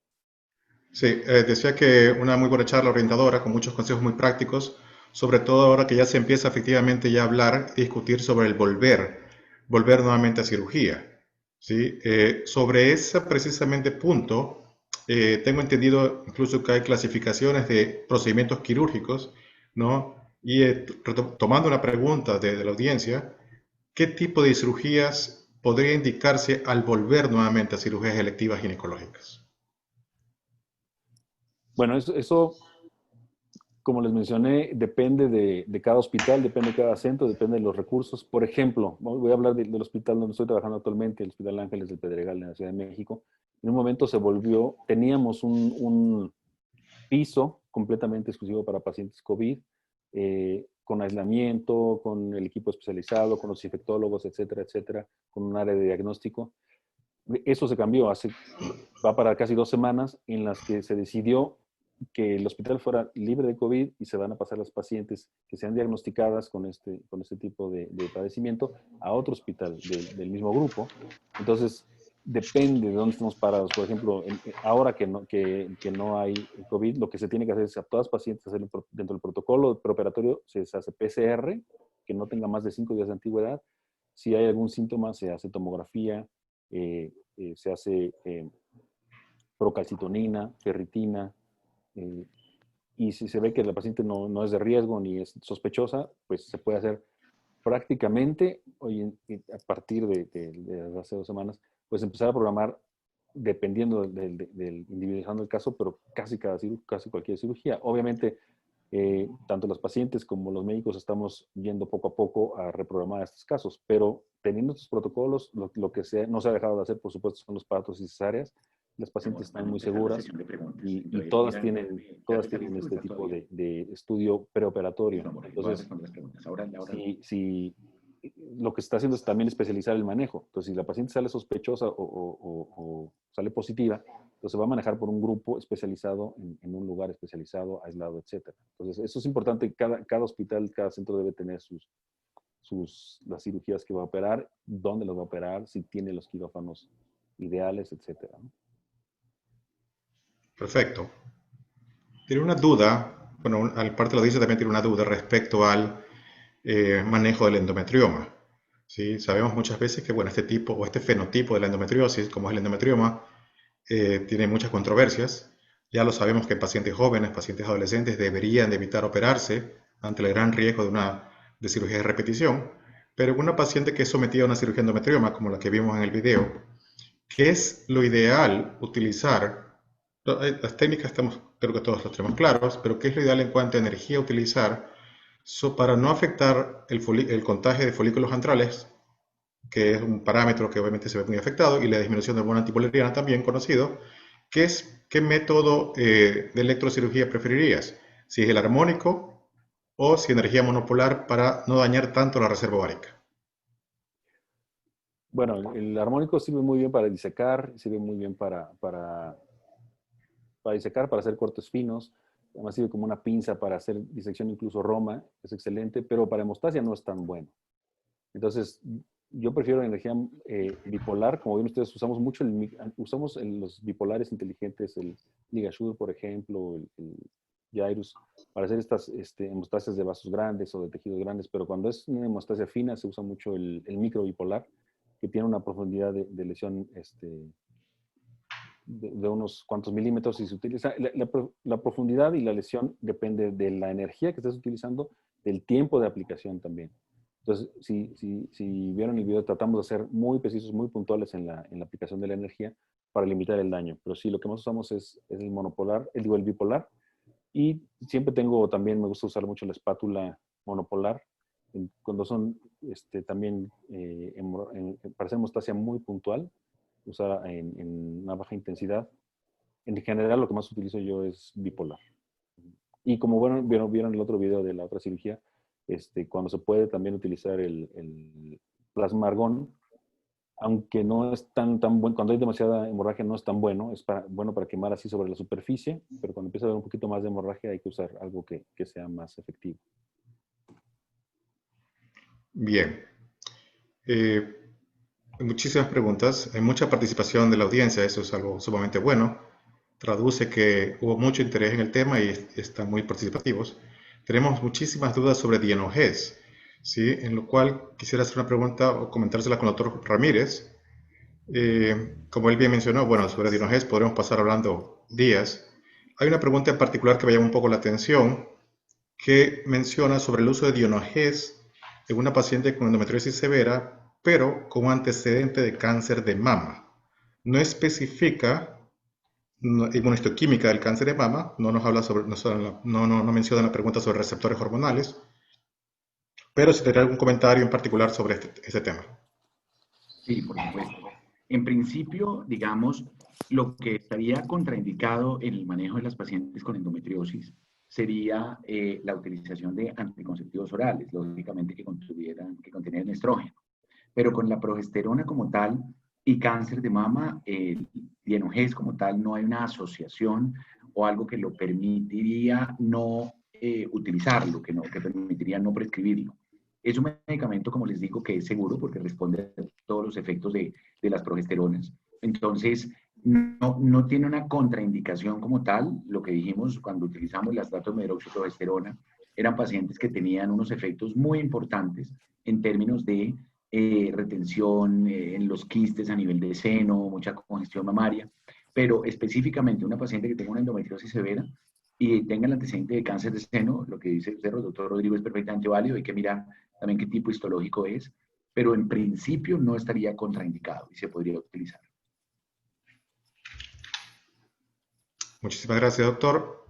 Sí, decía que una muy buena charla orientadora, con muchos consejos muy prácticos, sobre todo ahora que ya se empieza efectivamente ya a hablar y discutir sobre el volver nuevamente a cirugía. ¿Sí? Sobre ese precisamente punto, tengo entendido incluso que hay clasificaciones de procedimientos quirúrgicos, ¿no? Y tomando una pregunta de la audiencia, ¿qué tipo de cirugías podría indicarse al volver nuevamente a cirugías electivas ginecológicas? Bueno, eso, como les mencioné, depende de cada hospital, depende de cada centro, depende de los recursos. Por ejemplo, voy a hablar del hospital donde estoy trabajando actualmente, el Hospital Ángeles del Pedregal en la Ciudad de México. En un momento teníamos un piso completamente exclusivo para pacientes COVID, con aislamiento, con el equipo especializado, con los infectólogos, etcétera, etcétera, con un área de diagnóstico. Eso se cambió, va para casi 2 semanas en las que se decidió que el hospital fuera libre de COVID y se van a pasar las pacientes que sean diagnosticadas con este tipo de padecimiento a otro hospital del mismo grupo. Entonces, depende de dónde estemos parados. Por ejemplo, ahora que no hay COVID, lo que se tiene que hacer es a todas las pacientes hacer dentro del protocolo preoperatorio se hace PCR, que no tenga más de 5 días de antigüedad. Si hay algún síntoma, se hace tomografía, se hace procalcitonina, ferritina, y si se ve que la paciente no es de riesgo ni es sospechosa, pues se puede hacer prácticamente, a partir de hace 2 semanas, pues empezar a programar dependiendo del individualizando el caso, pero casi cualquier cirugía. Obviamente, tanto los pacientes como los médicos estamos yendo poco a poco a reprogramar estos casos, pero teniendo estos protocolos, lo que no se ha dejado de hacer, por supuesto, son los partos y cesáreas. Las pacientes están muy seguras y todas tienen este tipo de estudio preoperatorio. Entonces, si lo que se está haciendo es también especializar el manejo. Entonces, si la paciente sale sospechosa o sale positiva, entonces se va a manejar por un grupo especializado en un lugar especializado, aislado, etc. Entonces, eso es importante. Cada hospital, cada centro debe tener las cirugías que va a operar, dónde las va a operar, si tiene los quirófanos ideales, etc. Perfecto. Tiene una duda, bueno, al parte de la audiencia también tiene una duda respecto al manejo del endometrioma. ¿Sí? Sabemos muchas veces que, bueno, este tipo o este fenotipo de la endometriosis, como es el endometrioma, tiene muchas controversias. Ya lo sabemos que en pacientes jóvenes, pacientes adolescentes deberían de evitar operarse ante el gran riesgo de cirugía de repetición, pero en una paciente que es sometida a una cirugía de endometrioma, como la que vimos en el video, ¿qué es lo ideal utilizar? Las técnicas creo que todos las tenemos claros, pero ¿qué es lo ideal en cuanto a energía utilizar para no afectar el contagio de folículos antrales, que es un parámetro que obviamente se ve muy afectado, y la disminución de hormona antipoleriana también conocido? ¿Qué método de electrocirugía preferirías? Si es el armónico o si energía monopolar para no dañar tanto la reserva ovárica. Bueno, el armónico sirve muy bien para disecar, sirve muy bien para disecar, para hacer cortes finos. Además sirve como una pinza para hacer disección, incluso Roma, es excelente, pero para hemostasia no es tan bueno. Entonces, yo prefiero energía bipolar. Como ven ustedes, usamos mucho los bipolares inteligentes, el Ligashur, por ejemplo, el Gyrus, para hacer estas hemostasias de vasos grandes o de tejidos grandes, pero cuando es una hemostasia fina se usa mucho el microbipolar, que tiene una profundidad de lesión de unos cuantos milímetros, y se utiliza. La profundidad y la lesión depende de la energía que estés utilizando, del tiempo de aplicación también. Entonces, si vieron el video, tratamos de ser muy precisos, muy puntuales en la aplicación de la energía para limitar el daño. Pero sí, lo que más usamos es el monopolar, el bipolar. Y siempre también me gusta usar mucho la espátula monopolar, cuando son también para hacer hemostasia muy puntual, usar en una baja intensidad. En general, lo que más utilizo yo es bipolar. Y como vieron el otro video de la otra cirugía, cuando se puede también utilizar el plasma argón, aunque no es tan bueno, cuando hay demasiada hemorragia no es tan bueno, bueno para quemar así sobre la superficie, pero cuando empieza a haber un poquito más de hemorragia hay que usar algo que sea más efectivo. Bien. Muchísimas preguntas, hay mucha participación de la audiencia, eso es algo sumamente bueno. Traduce que hubo mucho interés en el tema y están muy participativos. Tenemos muchísimas dudas sobre dienogés, ¿sí? En lo cual quisiera hacer una pregunta o comentársela con el doctor Ramírez. Como él bien mencionó, bueno, sobre dienogés podremos pasar hablando días. Hay una pregunta en particular que me llama un poco la atención, que menciona sobre el uso de dienogés en una paciente con endometriosis severa, pero con antecedente de cáncer de mama. No especifica inmunohistoquímica del cáncer de mama, no nos habla sobre, no menciona en la pregunta sobre receptores hormonales, pero si tendrá algún comentario en particular sobre este tema. Sí, por supuesto. En principio, digamos, lo que estaría contraindicado en el manejo de las pacientes con endometriosis sería la utilización de anticonceptivos orales, lógicamente que contenieran estrógeno. Pero con la progesterona como tal y cáncer de mama, el dienogés como tal, no hay una asociación o algo que lo permitiría no utilizarlo, que permitiría no prescribirlo. Es un medicamento, como les digo, que es seguro porque responde a todos los efectos de las progesteronas. Entonces, no tiene una contraindicación como tal. Lo que dijimos cuando utilizamos las hidroxiprogesterona eran pacientes que tenían unos efectos muy importantes en términos de retención en los quistes a nivel de seno, mucha congestión mamaria, pero específicamente una paciente que tenga una endometriosis severa y tenga el antecedente de cáncer de seno, lo que dice usted, doctor Rodrigo, es perfectamente válido. Hay que mirar también qué tipo histológico es, pero en principio no estaría contraindicado y se podría utilizar. Muchísimas gracias, doctor.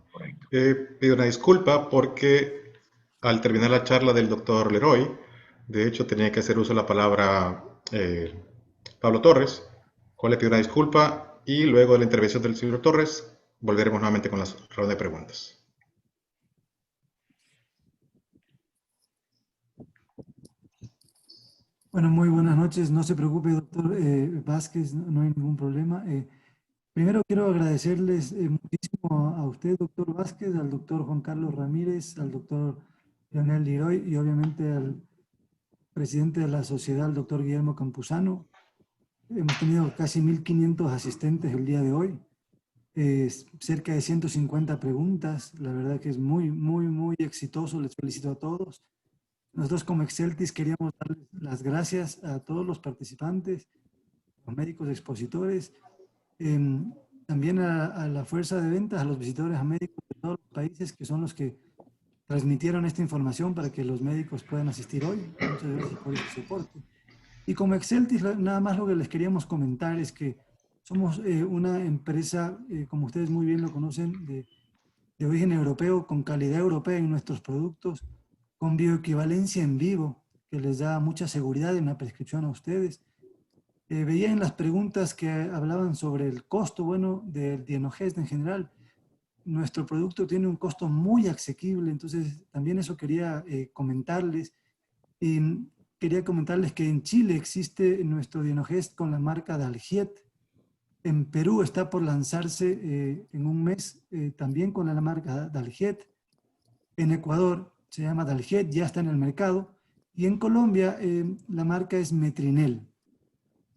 Pido una disculpa porque al terminar la charla del doctor Leroy, de hecho tenía que hacer uso de la palabra Pablo Torres, cual le pido una disculpa, y luego de la intervención del señor Torres volveremos nuevamente con la ronda de preguntas. Bueno, muy buenas noches. No se preocupe, doctor Vázquez, no hay ningún problema. Primero quiero agradecerles muchísimo a usted, doctor Vázquez, al doctor Juan Carlos Ramírez, al doctor Leonel Leroy y obviamente al presidente de la sociedad, el doctor Guillermo Campuzano. Hemos tenido casi 1.500 asistentes el día de hoy, cerca de 150 preguntas. La verdad que es muy exitoso. Les felicito a todos. Nosotros como Exceltis queríamos darles las gracias a todos los participantes, los médicos expositores, también a la fuerza de ventas, a los visitadores a médicos de todos los países que son los que transmitieron esta información para que los médicos puedan asistir hoy. Muchas gracias por ese soporte. Y como Exceltis, nada más lo que les queríamos comentar es que somos una empresa, como ustedes muy bien lo conocen, de origen europeo, con calidad europea en nuestros productos, con bioequivalencia en vivo, que les da mucha seguridad en la prescripción a ustedes. Veía en las preguntas que hablaban sobre el costo, bueno, del Dienogest en general. Nuestro producto tiene un costo muy asequible, entonces también eso quería comentarles. Y quería comentarles que en Chile existe nuestro Dienogest con la marca Dalgiet. En Perú está por lanzarse en un mes también con la marca Dalgiet. En Ecuador se llama Dalgiet, ya está en el mercado. Y en Colombia la marca es Metrinel.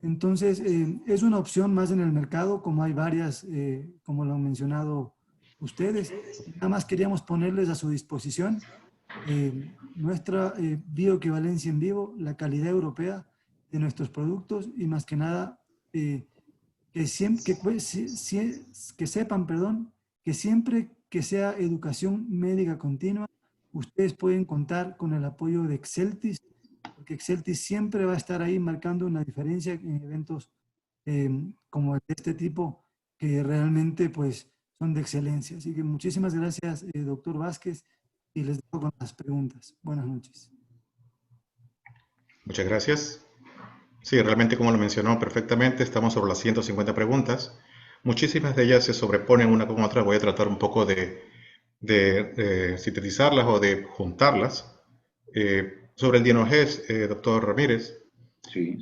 Entonces es una opción más en el mercado, como hay varias, como lo han mencionado ustedes. Nada más queríamos ponerles a su disposición nuestra bioequivalencia en vivo, la calidad europea de nuestros productos y más que nada que sepan, perdón, que siempre que sea educación médica continua, ustedes pueden contar con el apoyo de Exceltis, porque Exceltis siempre va a estar ahí marcando una diferencia en eventos como de este tipo, que realmente pues son de excelencia. Así que muchísimas gracias, doctor Vázquez, y les dejo con las preguntas. Buenas noches. Muchas gracias. Sí, realmente como lo mencionó perfectamente, estamos sobre las 150 preguntas. Muchísimas de ellas se sobreponen una con otra. Voy a tratar un poco de sintetizarlas o de juntarlas. Sobre el Dienogest, doctor Ramírez, sí.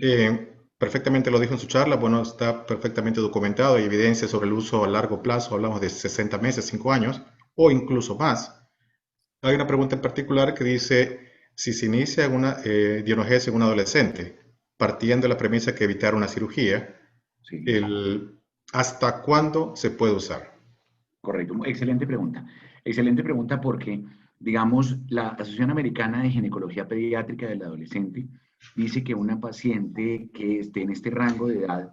Perfectamente lo dijo en su charla, bueno, está perfectamente documentado, hay evidencia sobre el uso a largo plazo, hablamos de 60 meses, 5 años, o incluso más. Hay una pregunta en particular que dice, si se inicia una Dienogest en un adolescente, partiendo de la premisa que evitar una cirugía, sí. ¿Hasta cuándo se puede usar? Correcto, excelente pregunta. Excelente pregunta porque, digamos, la Asociación Americana de Ginecología Pediátrica del Adolescente dice que una paciente que esté en este rango de edad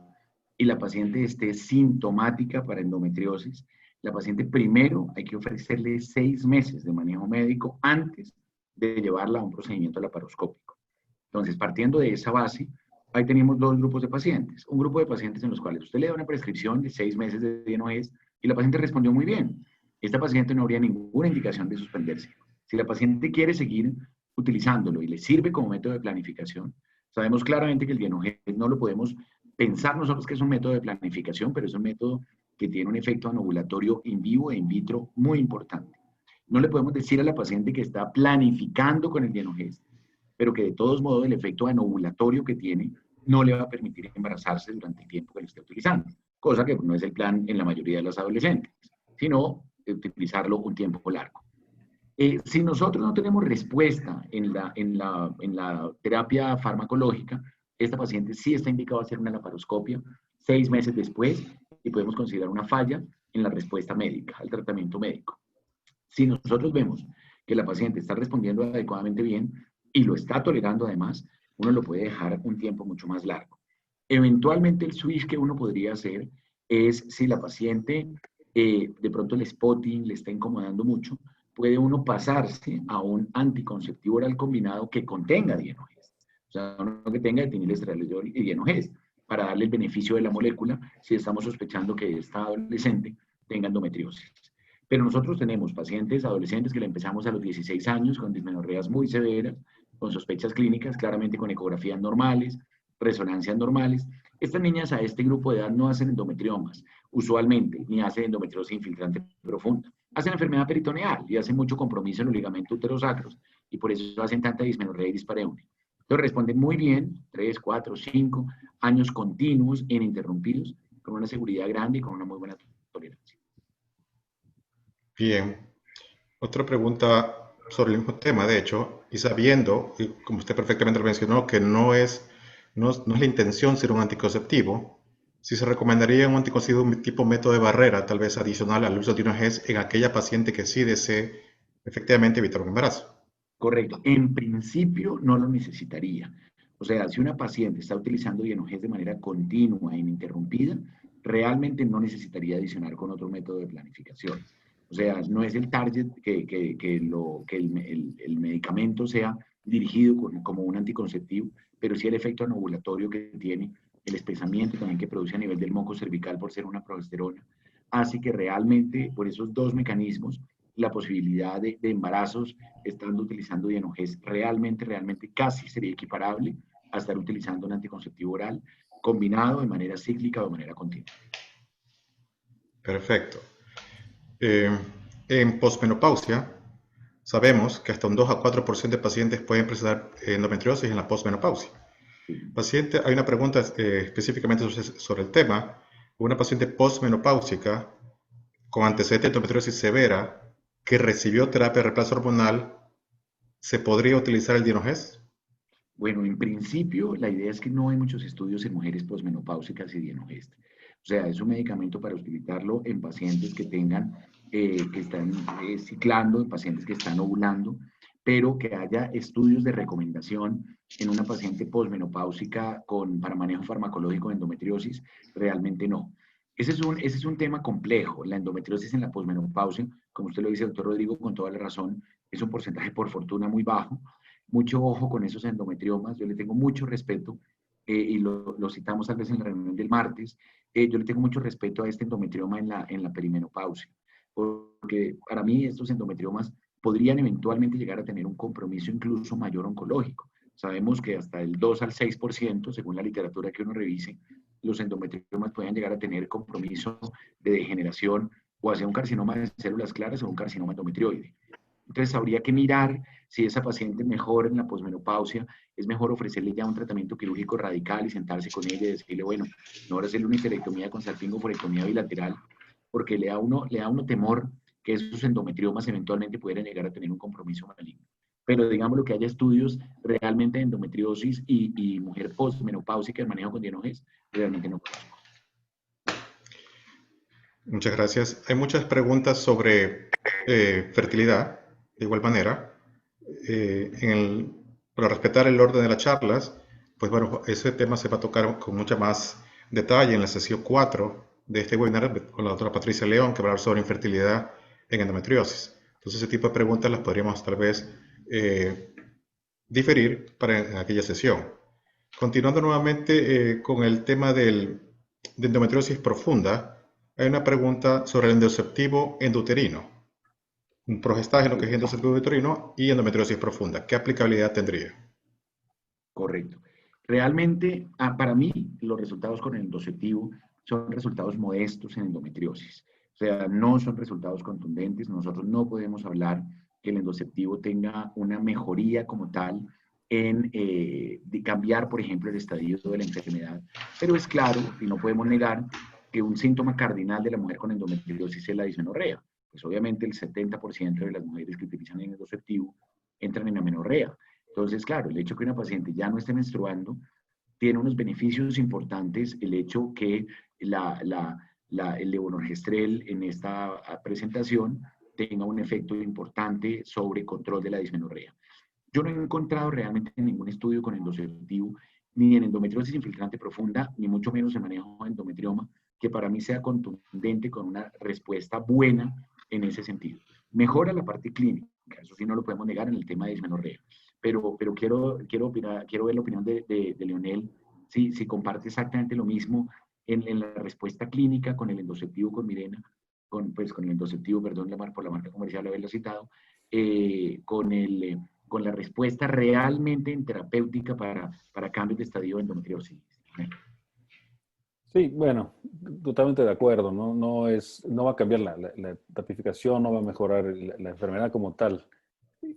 y la paciente esté sintomática para endometriosis, la paciente primero hay que ofrecerle 6 meses de manejo médico antes de llevarla a un procedimiento laparoscópico. Entonces, partiendo de esa base, ahí tenemos 2 grupos de pacientes. Un grupo de pacientes en los cuales usted le da una prescripción de 6 meses de Dienogest y la paciente respondió muy bien. Esta paciente no habría ninguna indicación de suspenderse. Si la paciente quiere seguir utilizándolo y le sirve como método de planificación, sabemos claramente que el Dienogest no lo podemos pensar nosotros que es un método de planificación, pero es un método que tiene un efecto anovulatorio in vivo e in vitro muy importante. No le podemos decir a la paciente que está planificando con el dienogest, pero que de todos modos el efecto anovulatorio que tiene no le va a permitir embarazarse durante el tiempo que lo esté utilizando, cosa que no es el plan en la mayoría de los adolescentes, sino utilizarlo un tiempo largo. Si nosotros no tenemos respuesta en la terapia farmacológica, esta paciente sí está indicado hacer una laparoscopia 6 meses después y podemos considerar una falla en la respuesta médica, al tratamiento médico. Si nosotros vemos que la paciente está respondiendo adecuadamente bien y lo está tolerando además, uno lo puede dejar un tiempo mucho más largo. Eventualmente el switch que uno podría hacer es si la paciente de pronto el spotting le está incomodando mucho, puede uno pasarse a un anticonceptivo oral combinado que contenga dienogest. O sea, uno que tenga etilenilestradiol y dienogest, para darle el beneficio de la molécula si estamos sospechando que esta adolescente tenga endometriosis. Pero nosotros tenemos pacientes adolescentes que le empezamos a los 16 años con dismenorreas muy severas, con sospechas clínicas, claramente con ecografías normales, resonancias normales. Estas niñas a este grupo de edad no hacen endometriomas, usualmente, ni hacen endometriosis infiltrante profunda. Hacen enfermedad peritoneal y hacen mucho compromiso en los ligamentos uterosacros y por eso hacen tanta dismenorrea y dispareunia. Entonces responden muy bien, 3, 4, 5 años continuos, ininterrumpidos, con una seguridad grande y con una muy buena tolerancia. Bien. Otra pregunta sobre el mismo tema, de hecho, y sabiendo, y como usted perfectamente lo mencionó, que no es la intención ser un anticonceptivo, si se recomendaría un anticonceptivo tipo método de barrera, tal vez adicional al uso de dienogest en aquella paciente que sí desee efectivamente evitar un embarazo. Correcto. En principio no lo necesitaría. O sea, si una paciente está utilizando dienogest de manera continua e ininterrumpida, realmente no necesitaría adicionar con otro método de planificación. O sea, no es el target que el medicamento sea dirigido como un anticonceptivo, pero sí el efecto anovulatorio que tiene, el espesamiento también que produce a nivel del moco cervical por ser una progesterona, hace que realmente por esos dos mecanismos la posibilidad de embarazos estando utilizando dienogest realmente casi sería equiparable a estar utilizando un anticonceptivo oral combinado de manera cíclica o de manera continua. Perfecto. En posmenopausia, sabemos que hasta un 2 a 4% de pacientes pueden presentar endometriosis en la posmenopausia. Paciente, hay una pregunta específicamente sobre el tema. Una paciente posmenopáusica con antecedente de endometriosis severa que recibió terapia de reemplazo hormonal, ¿se podría utilizar el dienogest? Bueno, en principio la idea es que no hay muchos estudios en mujeres posmenopáusicas y dienogest. O sea, es un medicamento para utilizarlo en pacientes que tengan, que están ciclando, en pacientes que están ovulando, pero que haya estudios de recomendación en una paciente posmenopáusica para manejo farmacológico de endometriosis, realmente no. Ese es un tema complejo. La endometriosis en la posmenopausia, como usted lo dice, doctor Rodrigo, con toda la razón, es un porcentaje por fortuna muy bajo. Mucho ojo con esos endometriomas. Yo le tengo mucho respeto, y lo citamos tal vez en la reunión del martes. Yo le tengo mucho respeto a este endometrioma en la perimenopausia, porque para mí estos endometriomas podrían eventualmente llegar a tener un compromiso incluso mayor oncológico. Sabemos que hasta el 2 al 6%, según la literatura que uno revise, los endometriomas pueden llegar a tener compromiso de degeneración o hacia un carcinoma de células claras o un carcinoma endometrioide. Entonces habría que mirar si esa paciente mejora en la posmenopausia, es mejor ofrecerle ya un tratamiento quirúrgico radical y sentarse con ella y decirle, bueno, no ahora hacerle una histerectomía con salpingoforectomía bilateral, porque le da a uno temor que esos endometriomas eventualmente pudieran llegar a tener un compromiso maligno. Pero digamos lo que haya estudios realmente de endometriosis y mujer postmenopáusica en manejo con dienogest, realmente no conozco. Muchas gracias. Hay muchas preguntas sobre fertilidad, de igual manera. Para respetar el orden de las charlas, pues bueno, ese tema se va a tocar con mucha más detalle en la sesión 4 de este webinar con la doctora Patricia León, que va a hablar sobre infertilidad en endometriosis. Entonces, ese tipo de preguntas las podríamos tal vez diferir para aquella sesión. Continuando nuevamente con el tema de endometriosis profunda, hay una pregunta sobre el endoceptivo endouterino, un progestágeno que es endoceptivo endouterino y endometriosis profunda. ¿Qué aplicabilidad tendría? Correcto. Realmente, para mí, los resultados con el endoceptivo son resultados modestos en endometriosis. O sea, no son resultados contundentes. Nosotros no podemos hablar que el endoceptivo tenga una mejoría como tal en de cambiar, por ejemplo, el estadio de la enfermedad. Pero es claro, y no podemos negar, que un síntoma cardinal de la mujer con endometriosis es la dismenorrea. Pues obviamente el 70% de las mujeres que utilizan el endoceptivo entran en amenorrea. Entonces, claro, el hecho que una paciente ya no esté menstruando tiene unos beneficios importantes, el hecho que el levonorgestrel en esta presentación tenga un efecto importante sobre control de la dismenorrea. Yo no he encontrado realmente ningún estudio con endoceptivo, ni en endometriosis infiltrante profunda, ni mucho menos en manejo de endometrioma, que para mí sea contundente con una respuesta buena en ese sentido. Mejora la parte clínica, eso sí no lo podemos negar en el tema de dismenorrea. Pero quiero ver la opinión de Leonel, si comparte exactamente lo mismo en la respuesta clínica con el endoceptivo con Mirena, con el endoceptivo, perdón, por la marca comercial haberlo citado, con la respuesta realmente en terapéutica para cambios de estadio de endometriosis. Sí, bueno, totalmente de acuerdo, ¿no? No va a cambiar la tapificación, no va a mejorar la enfermedad como tal.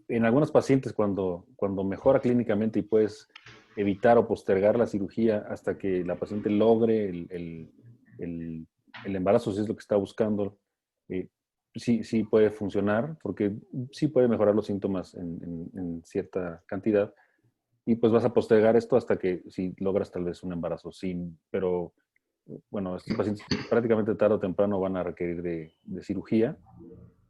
En algunos pacientes, cuando mejora clínicamente y puedes evitar o postergar la cirugía hasta que la paciente logre el embarazo, si es lo que está buscando, sí puede funcionar, porque sí puede mejorar los síntomas en cierta cantidad, y pues vas a postergar esto hasta que si logras tal vez un embarazo sin, pero bueno, estos pacientes prácticamente tarde o temprano van a requerir de cirugía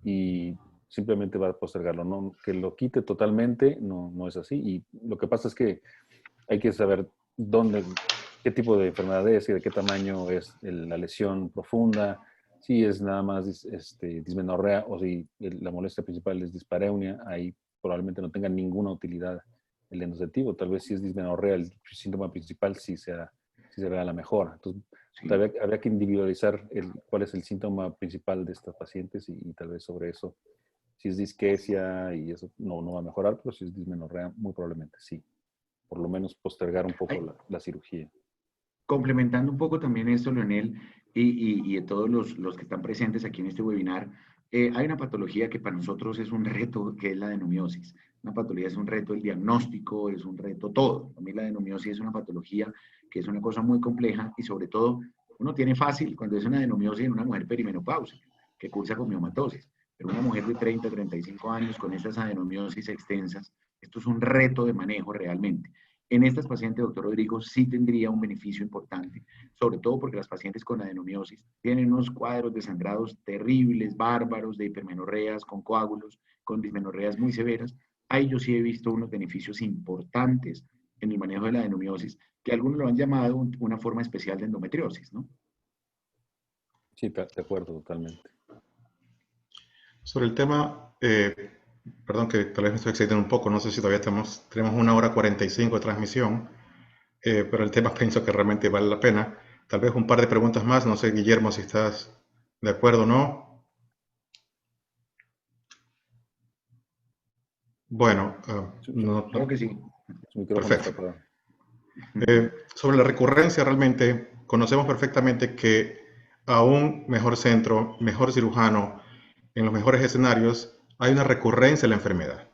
y simplemente va a postergarlo. No, que lo quite totalmente no es así. Y lo que pasa es que hay que saber qué tipo de enfermedad es y de qué tamaño es la lesión profunda, si es nada más dismenorrea o si la molestia principal es dispareunia, ahí probablemente no tenga ninguna utilidad el endoceptivo. Tal vez si es dismenorrea, el síntoma principal sí se vea la mejora. Entonces, Sí. habría que individualizar cuál es el síntoma principal de estas pacientes y tal vez sobre eso, si es disquesia y eso no va a mejorar, pero si es dismenorrea, muy probablemente sí. Por lo menos postergar un poco la cirugía. Complementando un poco también esto, Leonel, y de todos los que están presentes aquí en este webinar, hay una patología que para nosotros es un reto, que es la adenomiosis. Una patología es un reto el diagnóstico, es un reto todo. Para mí la adenomiosis es una patología que es una cosa muy compleja y sobre todo uno tiene fácil cuando es una adenomiosis en una mujer perimenopáusica que cursa con miomatosis. Pero una mujer de 30, 35 años con estas adenomiosis extensas, esto es un reto de manejo realmente. En estas pacientes, doctor Rodrigo, sí tendría un beneficio importante, sobre todo porque las pacientes con adenomiosis tienen unos cuadros de sangrados terribles, bárbaros, de hipermenorreas, con coágulos, con dismenorreas muy severas. Ahí yo sí he visto unos beneficios importantes en el manejo de la adenomiosis, que algunos lo han llamado una forma especial de endometriosis, ¿no? Sí, de acuerdo, totalmente. Sobre el tema, perdón que tal vez me estoy excediendo un poco, no sé si todavía tenemos 1:45 de transmisión, pero el tema pienso que realmente vale la pena. Tal vez un par de preguntas más, no sé, Guillermo, si estás de acuerdo o no. Bueno, Creo que sí. Perfecto. Sobre la recurrencia, realmente conocemos perfectamente que a un mejor centro, mejor cirujano, en los mejores escenarios, hay una recurrencia en la enfermedad.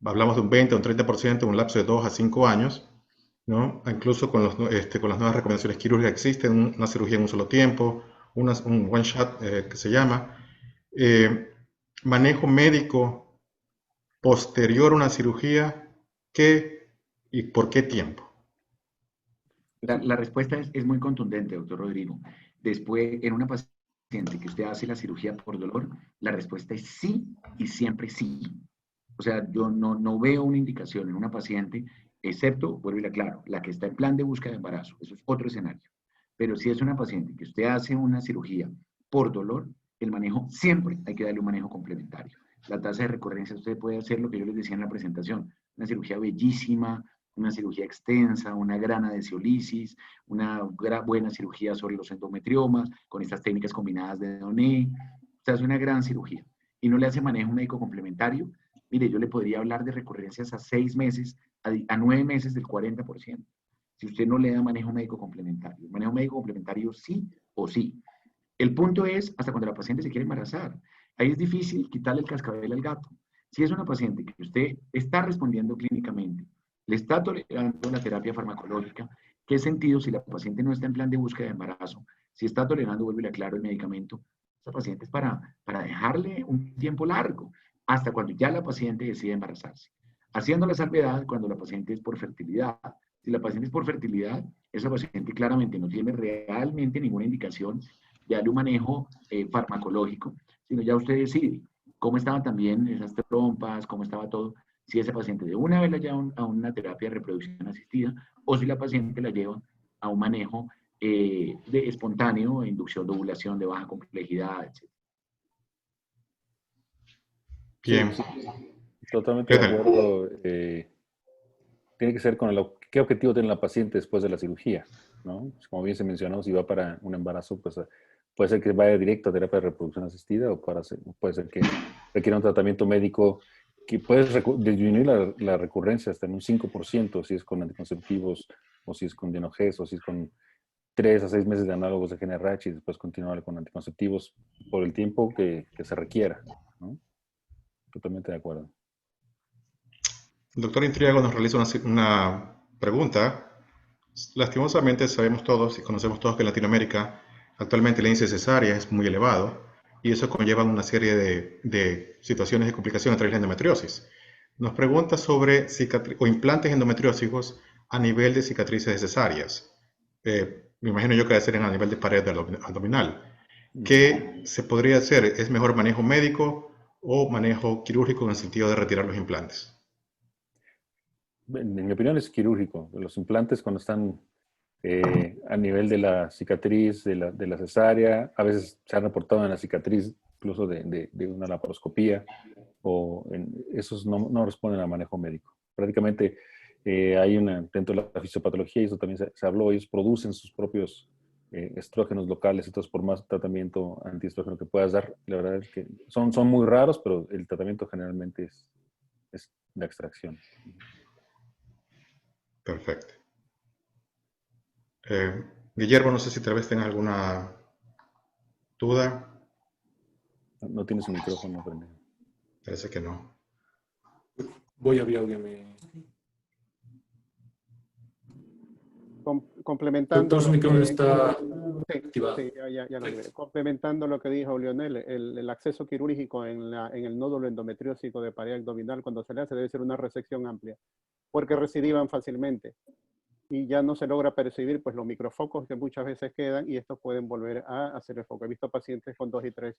Hablamos de un 20 o un 30% en un lapso de 2 a 5 años, ¿no? Incluso con las nuevas recomendaciones quirúrgicas existe una cirugía en un solo tiempo, un one shot que se llama. Manejo médico posterior a una cirugía, ¿qué y por qué tiempo? La respuesta es muy contundente, doctor Rodrigo. Después, en una paciente que usted hace la cirugía por dolor, la respuesta es sí y siempre sí. O sea, yo no veo una indicación en una paciente, excepto, vuelvo y le aclaro, la que está en plan de búsqueda de embarazo. Eso es otro escenario. Pero si es una paciente que usted hace una cirugía por dolor, el manejo siempre hay que darle un manejo complementario. La tasa de recurrencia, usted puede hacer lo que yo les decía en la presentación, una cirugía bellísima, una cirugía extensa, una gran adhesiolisis, una buena cirugía sobre los endometriomas, con estas técnicas combinadas de Doné. O sea, es una gran cirugía. Y no le hace manejo médico complementario. Mire, yo le podría hablar de recurrencias a 6 meses, a 9 meses del 40%. si usted no le da manejo médico complementario. El manejo médico complementario sí o sí. El punto es hasta cuando la paciente se quiere embarazar. Ahí es difícil quitarle el cascabel al gato. Si es una paciente que usted está respondiendo clínicamente, le está tolerando la terapia farmacológica, ¿qué sentido si la paciente no está en plan de búsqueda de embarazo? Si está tolerando, vuelvo y le aclaro, el medicamento, esa paciente es para dejarle un tiempo largo, hasta cuando ya la paciente decide embarazarse. Haciendo la salvedad cuando la paciente es por fertilidad. Si la paciente es por fertilidad, esa paciente claramente no tiene realmente ninguna indicación de darle un manejo farmacológico, sino ya usted decide cómo estaban también esas trompas, cómo estaba todo, si esa paciente de una vez la lleva a una terapia de reproducción asistida o si la paciente la lleva a un manejo de espontáneo, inducción de ovulación de baja complejidad, etc. Bien. Sí, totalmente de acuerdo. Tiene que ser con qué objetivo tiene la paciente después de la cirugía, ¿no? Como bien se mencionó, si va para un embarazo, pues puede ser que vaya directo a terapia de reproducción asistida o puede ser que requiera un tratamiento médico que puede disminuir la recurrencia hasta en un 5% si es con anticonceptivos o si es con Dienoges o si es con 3 a 6 meses de análogos de GnRH y después continuar con anticonceptivos por el tiempo que se requiera, ¿no? Totalmente de acuerdo. El doctor Intriago nos realiza una pregunta. Lastimosamente sabemos todos y conocemos todos que en Latinoamérica actualmente el índice de cesárea es muy elevado y eso conlleva una serie de situaciones de complicación a través de la endometriosis. Nos pregunta sobre implantes endometriósicos a nivel de cicatrices de cesáreas. Me imagino yo que debe ser a nivel de pared abdominal. ¿Qué se podría hacer? ¿Es mejor manejo médico o manejo quirúrgico en el sentido de retirar los implantes? En mi opinión es quirúrgico. Los implantes cuando están a nivel de la cicatriz, de la cesárea, a veces se han reportado en la cicatriz incluso de una laparoscopía, o esos no responden a manejo médico. Prácticamente hay dentro de la fisiopatología, y eso también se habló, ellos producen sus propios estrógenos locales, entonces por más tratamiento antiestrógeno que puedas dar, la verdad es que son muy raros, pero el tratamiento generalmente es la extracción. Perfecto. Guillermo, no sé si tal vez tengas alguna duda. No tiene su micrófono prendido. Parece que no. Voy a abrir audio. Complementando. Doctor, su micrófono está sí, activado. Sí, ya lo diré. Complementando lo que dijo Lionel, el acceso quirúrgico en el nódulo endometriósico de pared abdominal cuando se le hace debe ser una resección amplia, porque recidivan fácilmente y ya no se logra percibir pues los microfocos que muchas veces quedan y estos pueden volver a hacer el foco. He visto pacientes con 2 y 3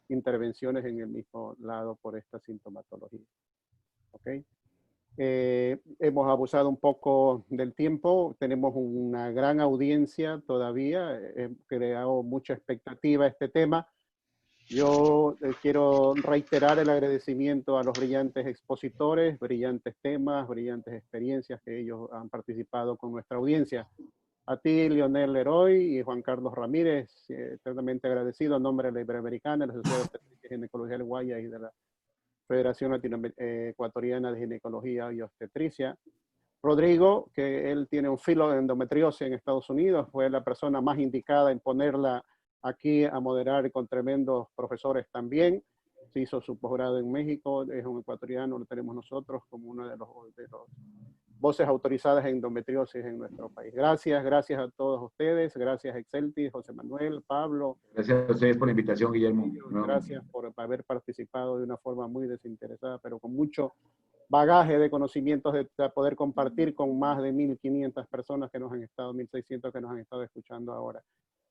intervenciones en el mismo lado por esta sintomatología. ¿Okay? Hemos abusado un poco del tiempo, tenemos una gran audiencia todavía, he creado mucha expectativa a este tema. Yo quiero reiterar el agradecimiento a los brillantes expositores, brillantes temas, brillantes experiencias que ellos han participado con nuestra audiencia. A ti, Lionel Leroy y Juan Carlos Ramírez, eternamente agradecido en nombre de la Iberoamericana, de la Sociedad de Ginecología del Guaya y de la Federación Ecuatoriana de Ginecología y Obstetricia. Rodrigo, que él tiene un filo de endometriosis en Estados Unidos, fue la persona más indicada en ponerla aquí a moderar con tremendos profesores también. Se hizo su posgrado en México, es un ecuatoriano, lo tenemos nosotros como uno de los voces autorizadas en endometriosis en nuestro país. Gracias a todos ustedes, gracias a Exceltis, José Manuel, Pablo. Gracias a ustedes por la invitación, Guillermo. Gracias por haber participado de una forma muy desinteresada, pero con mucho bagaje de conocimientos de poder compartir con más de 1.500 personas que nos han estado, 1.600 que nos han estado escuchando ahora.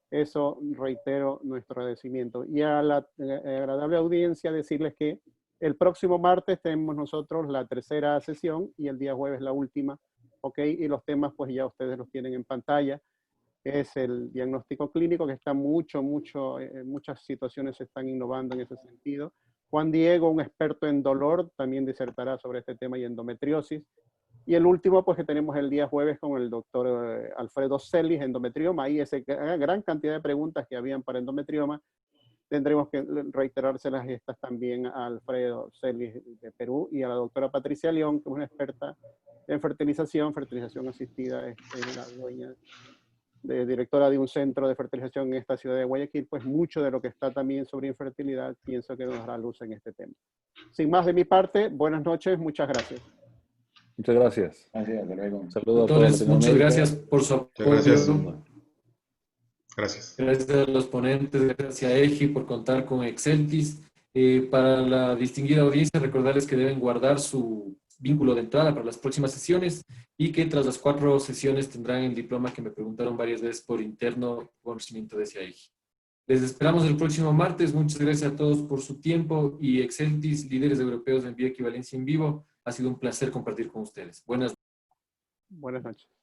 Eso reitero nuestro agradecimiento. Y a la agradable audiencia decirles que el próximo martes tenemos nosotros la 3ª sesión y el día jueves la última, ¿ok? Y los temas pues ya ustedes los tienen en pantalla. Es el diagnóstico clínico que está muchas situaciones se están innovando en ese sentido. Juan Diego, un experto en dolor, también disertará sobre este tema y endometriosis. Y el último, pues que tenemos el día jueves con el doctor Alfredo Celis, endometrioma. Ahí esa gran cantidad de preguntas que habían para endometrioma. tendremos que reiterárselas estas también a Alfredo Celis de Perú y a la doctora Patricia León, que es una experta en fertilización asistida, es la dueña, directora de un centro de fertilización en esta ciudad de Guayaquil. Pues mucho de lo que está también sobre infertilidad pienso que nos dará luz en este tema. Sin más de mi parte, buenas noches, muchas gracias. Muchas gracias. Gracias, hasta luego. Un saludo a Doctores, todos. muchas gracias por su apoyo. Gracias. Gracias. Gracias a los ponentes, gracias a EGI por contar con Exceltis. Para la distinguida audiencia, recordarles que deben guardar su vínculo de entrada para las próximas sesiones y que tras las 4 sesiones tendrán el diploma que me preguntaron varias veces por interno conocimiento de ese EGI. Les esperamos el próximo martes. Muchas gracias a todos por su tiempo y Exceltis, líderes europeos en bioequivalencia en vivo. Ha sido un placer compartir con ustedes. Buenas noches.